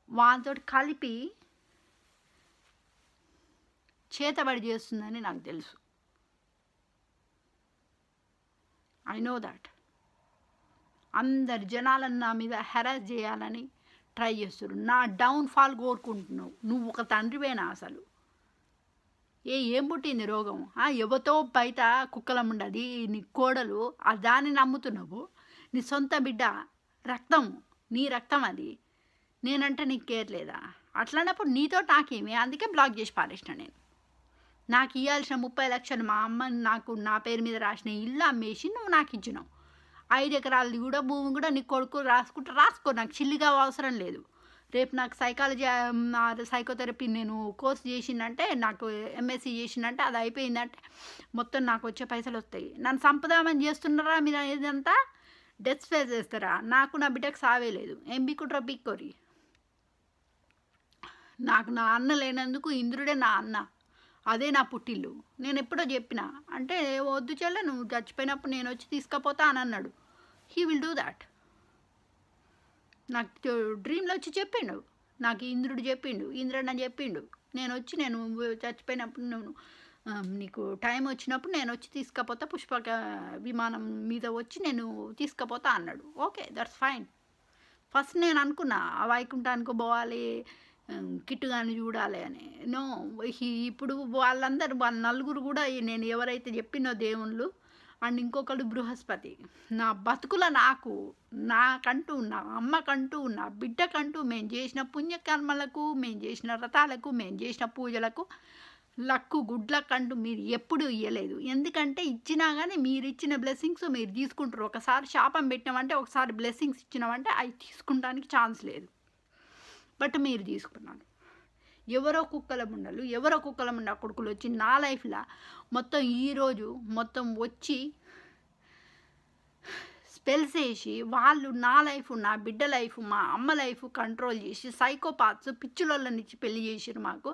వాళ్ళతో కలిపి చేతబడి చేస్తుందని నాకు తెలుసు. I know that. అందరి జనాలను నా మీద హెరాస్ చేయాలని ట్రై చేస్తారు, నా డౌన్ఫాల్ కోరుకుంటున్నావు. నువ్వు ఒక తండ్రివేనా అసలు? ఏం పుట్టింది రోగం? ఎవతో బయట కుక్కలం ఉండదు నీ కోడలు, దాన్ని నమ్ముతున్నావు. నీ సొంత బిడ్డ రక్తం, నీ రక్తం అది, నేనంటే నీకు కేర్ లేదా? అట్లాంటప్పుడు నీతో నాకేమి, అందుకే బ్లాక్ చేసి పారేసిన. నేను నాకు ఇవ్వాల్సిన 30 లక్షలు మా అమ్మ నాకు నా పేరు మీద రాసిన ఇల్లు అమ్మేసి నువ్వు నాకు ఇచ్చినావు. 5 ఎకరాలది కూడా భూమి కూడా నీ కొడుకు రాసుకో, నాకు చిల్లిగా అవసరం లేదు. రేపు నాకు సైకోథెరపీ నేను కోర్స్ చేసిందంటే, నాకు ఎంఎస్సీ చేసిందంటే, అది అయిపోయిందంటే మొత్తం నాకు వచ్చే పైసలు వస్తాయి. నన్ను సంపదామని చేస్తున్నారా మీరు? ఏదంతా డెత్ ఫేస్ చేస్తారా? నాకు నా బిడ్డకు సావే లేదు, ఏం బిక్కుంటారో బిక్కోరి. నాకు నా అన్న లేనందుకు ఇంద్రుడే నా అన్న, అదే నా పుట్టిల్లు. నేను ఎప్పుడో చెప్పిన అంటే వద్దు చెల్లె, నువ్వు చచ్చిపోయినప్పుడు నేను వచ్చి తీసుకుపోతా అని అన్నాడు. He will do that. నాకు డ్రీమ్లో వచ్చి చెప్పిండు, నాకు ఇంద్రుడు చెప్పిండు, ఇంద్రన్న చెప్పిండు, నేను చచ్చిపోయినప్పుడు నీకు టైం వచ్చినప్పుడు నేను వచ్చి తీసుకుపోతా, పుష్పక విమానం మీద వచ్చి నేను తీసుకుపోతా అన్నాడు. Okay, that's fine. ఫస్ట్ నేను అనుకున్నా వైకుంఠానికి పోవాలి, కిట్టుగాని చూడాలి అని. ఇప్పుడు వాళ్ళ 4 కూడా నేను ఎవరైతే చెప్పినో దేవుళ్ళు అండ్ ఇంకొకళ్ళు బృహస్పతి. నా బతుకుల నాకు, నాకంటూ, నా అమ్మకంటూ, నా బిడ్డకంటూ మేము చేసిన పుణ్యకర్మలకు, మేము చేసిన వ్రతాలకు, మేము చేసిన పూజలకు లక్కు గుడ్లకంటూ మీరు ఎప్పుడు ఇవ్వలేదు. ఎందుకంటే ఇచ్చినా కానీ మీరు ఇచ్చిన బ్లెస్సింగ్స్ మీరు తీసుకుంటారు. ఒకసారి శాపం పెట్టినామంటే, ఒకసారి బ్లెస్సింగ్స్ ఇచ్చినామంటే అవి తీసుకుంటానికి ఛాన్స్ లేదు. బట్ మీరు తీసుకున్నారు. ఎవరో కుక్కల ముండలు, ఎవరో కుక్కల ముండ కొడుకులు వచ్చి నా లైఫ్లో మొత్తం ఈరోజు మొత్తం వచ్చి స్పెల్స్ వేసి వాళ్ళు నా లైఫ్, నా బిడ్డ లైఫ్, మా అమ్మ లైఫ్ కంట్రోల్ చేసి సైకోపాత్స్ పిచ్చులనిచ్చి పెళ్లి చేసిరు మాకు.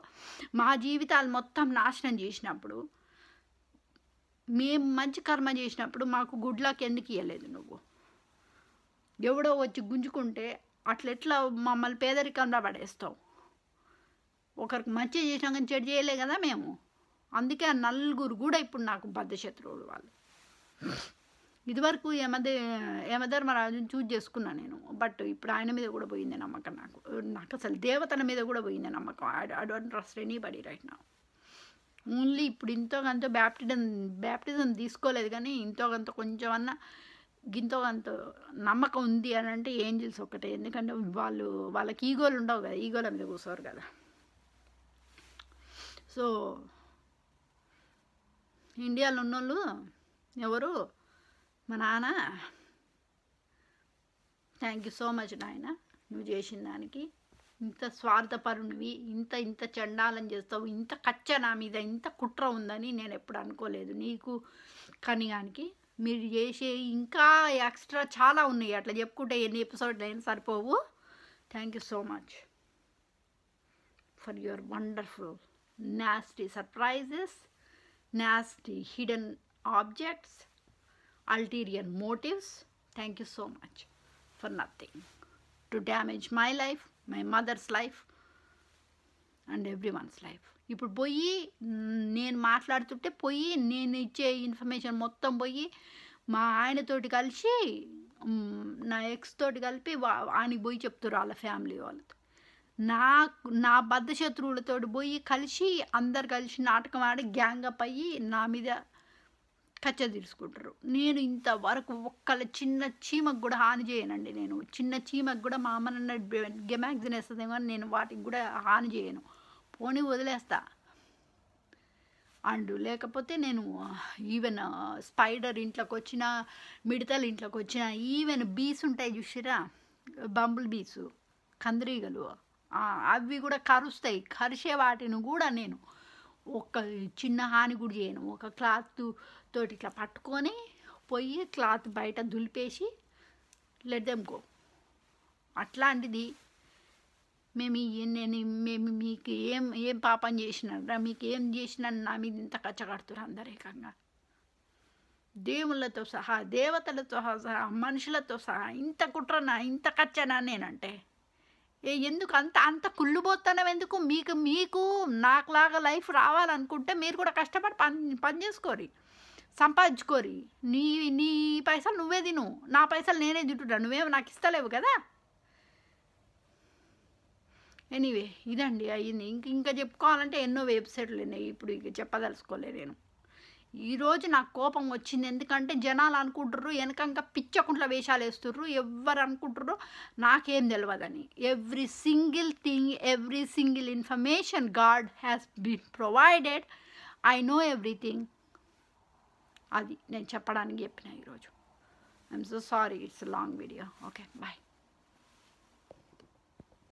మా జీవితాలు మొత్తం నాశనం చేసినప్పుడు, మేము మంచి కర్మ చేసినప్పుడు మాకు గుడ్ లక్ ఎందుకు ఇవ్వలేదు నువ్వు? ఎవడో వచ్చి గుంజుకుంటే అట్లెట్లా మమ్మల్ని పేదరికంలో పడేస్తావు? ఒకరికి మంచి చేసినా కానీ చెడు చేయలే కదా మేము. అందుకే ఆ నలుగురు కూడా ఇప్పుడు నాకు బద్ధశత్రువులు వాళ్ళు. ఇదివరకు యమధర్మరాజుని చూజ్ చేసుకున్నాను నేను. బట్ ఇప్పుడు ఆయన మీద కూడా పోయింది నమ్మకం నాకు అసలు దేవతల మీద కూడా పోయింది నమ్మకం. I don't trust anybody right now. Only ఇప్పుడు ఇంతో కొంత బ్యాప్టిజం తీసుకోలేదు కానీ ఇంతో కొంత కొంచెం అన్న గింతో కొంత నమ్మకం ఉంది అని అంటే ఏంజిల్స్ ఒకటే. ఎందుకంటే వాళ్ళకి ఈగోలు ఉండవు కదా, ఈగోల మీద కూర్చోరు కదా. సో ఇండియాలో ఉన్నోళ్ళు ఎవరు, మా నాన్న. థ్యాంక్ యూ సో మచ్ నాయన, నువ్వు చేసిన దానికి. ఇంత స్వార్థపరునివి, ఇంత చండాలం చేస్తావు, ఇంత కచ్చ నా మీద, ఇంత కుట్ర ఉందని నేను ఎప్పుడు అనుకోలేదు. నీకు కనిగానికి మీరు చేసే ఇంకా ఎక్స్ట్రా చాలా ఉన్నాయి. అట్లా చెప్పుకుంటే ఎన్ని ఎపిసోడ్లు అయినా సరిపోవు. Thank you so much for your wonderful nasty surprises, nasty hidden objects, ulterior motives. Thank you so much for nothing to damage my life, my mother's life and everyone's life. ఇప్పుడు పోయి నేను మాట్లాడుతుంటే పోయి నేను ఇచ్చే ఇన్ఫర్మేషన్ మొత్తం పోయి మా ఆయనతోటి కలిసి నా ఎక్స్ తోటి కలిపి ఆయనకి పోయి చెప్తారు వాళ్ళ ఫ్యామిలీ వాళ్ళతో. నా బద్ధశత్రువులతో పోయి కలిసి అందరు కలిసి నాటకం ఆడి గ్యాంగ్ అప్ అయ్యి నా మీద కచ్చ తీర్చుకుంటారు. నేను ఇంతవరకు ఒక్కళ్ళ చిన్న చీమకు కూడా హాని చేయనండి. నేను చిన్న చీమకు కూడా మా అమ్మ నన్ను మ్యాగ్జిన్ వేస్తుందేమో అని నేను వాటికి కూడా హాని చేయను, పోనీ వదిలేస్తా. అండ్ లేకపోతే నేను ఈవెన్ స్పైడర్ ఇంట్లోకి వచ్చిన, మిడతలు ఇంట్లోకి వచ్చిన, ఈవెన్ బీస్ ఉంటాయి చూసిరా, బంబుల్ బీసు, కందిరీగలు, అవి కూడా కరుస్తాయి. కరిసే వాటిని కూడా నేను ఒక చిన్న హాని కూడా చేయను. ఒక క్లాత్ తోటి ఇట్లా పట్టుకొని పోయి క్లాత్ బయట దులిపేసి లెట్ దెమ్ గో. అట్లాంటిది మేము మీకు ఏం పాపం చేసినారా, మీకు ఏం చేసినా నా మీద ఇంత కచ్చ కడుతున్నారు అందరు ఏకంగా. దేవుళ్ళతో సహా, దేవతలతో సహా, మనుషులతో సహా ఇంత కుట్రనా, ఇంత కచ్చనా నేనంటే ఎందుకు అంత కుళ్ళుపోతానం ఎందుకు? మీకు నాకులాగా లైఫ్ రావాలనుకుంటే మీరు కూడా కష్టపడి పని చేసుకోరి, సంపాదించుకోరి. నీ పైసలు నువ్వే తిను, నా పైసలు నేనే తింటున్నా, నువ్వేమో నాకు ఇస్తలేవు కదా. ఎనీవే ఇదండి అయ్యింది. ఇంకా చెప్పుకోవాలంటే ఎన్నో వెబ్సైట్లు ఉన్నాయి, ఇప్పుడు ఇక చెప్పదలుచుకోలే నేను. ఈరోజు నాకు కోపం వచ్చింది ఎందుకంటే జనాలు అనుకుంటుర్రు వెనకంగా పిచ్చకుంట్ల వేషాలు వేస్తుర్రు. ఎవరు అనుకుంటుర్రు నాకేం తెలియదని. Every single thing, every single information God has been provided. I know everything. అది నేను చెప్పడానికి చెప్పిన ఈరోజు. I'm so sorry, it's long video. Okay bye.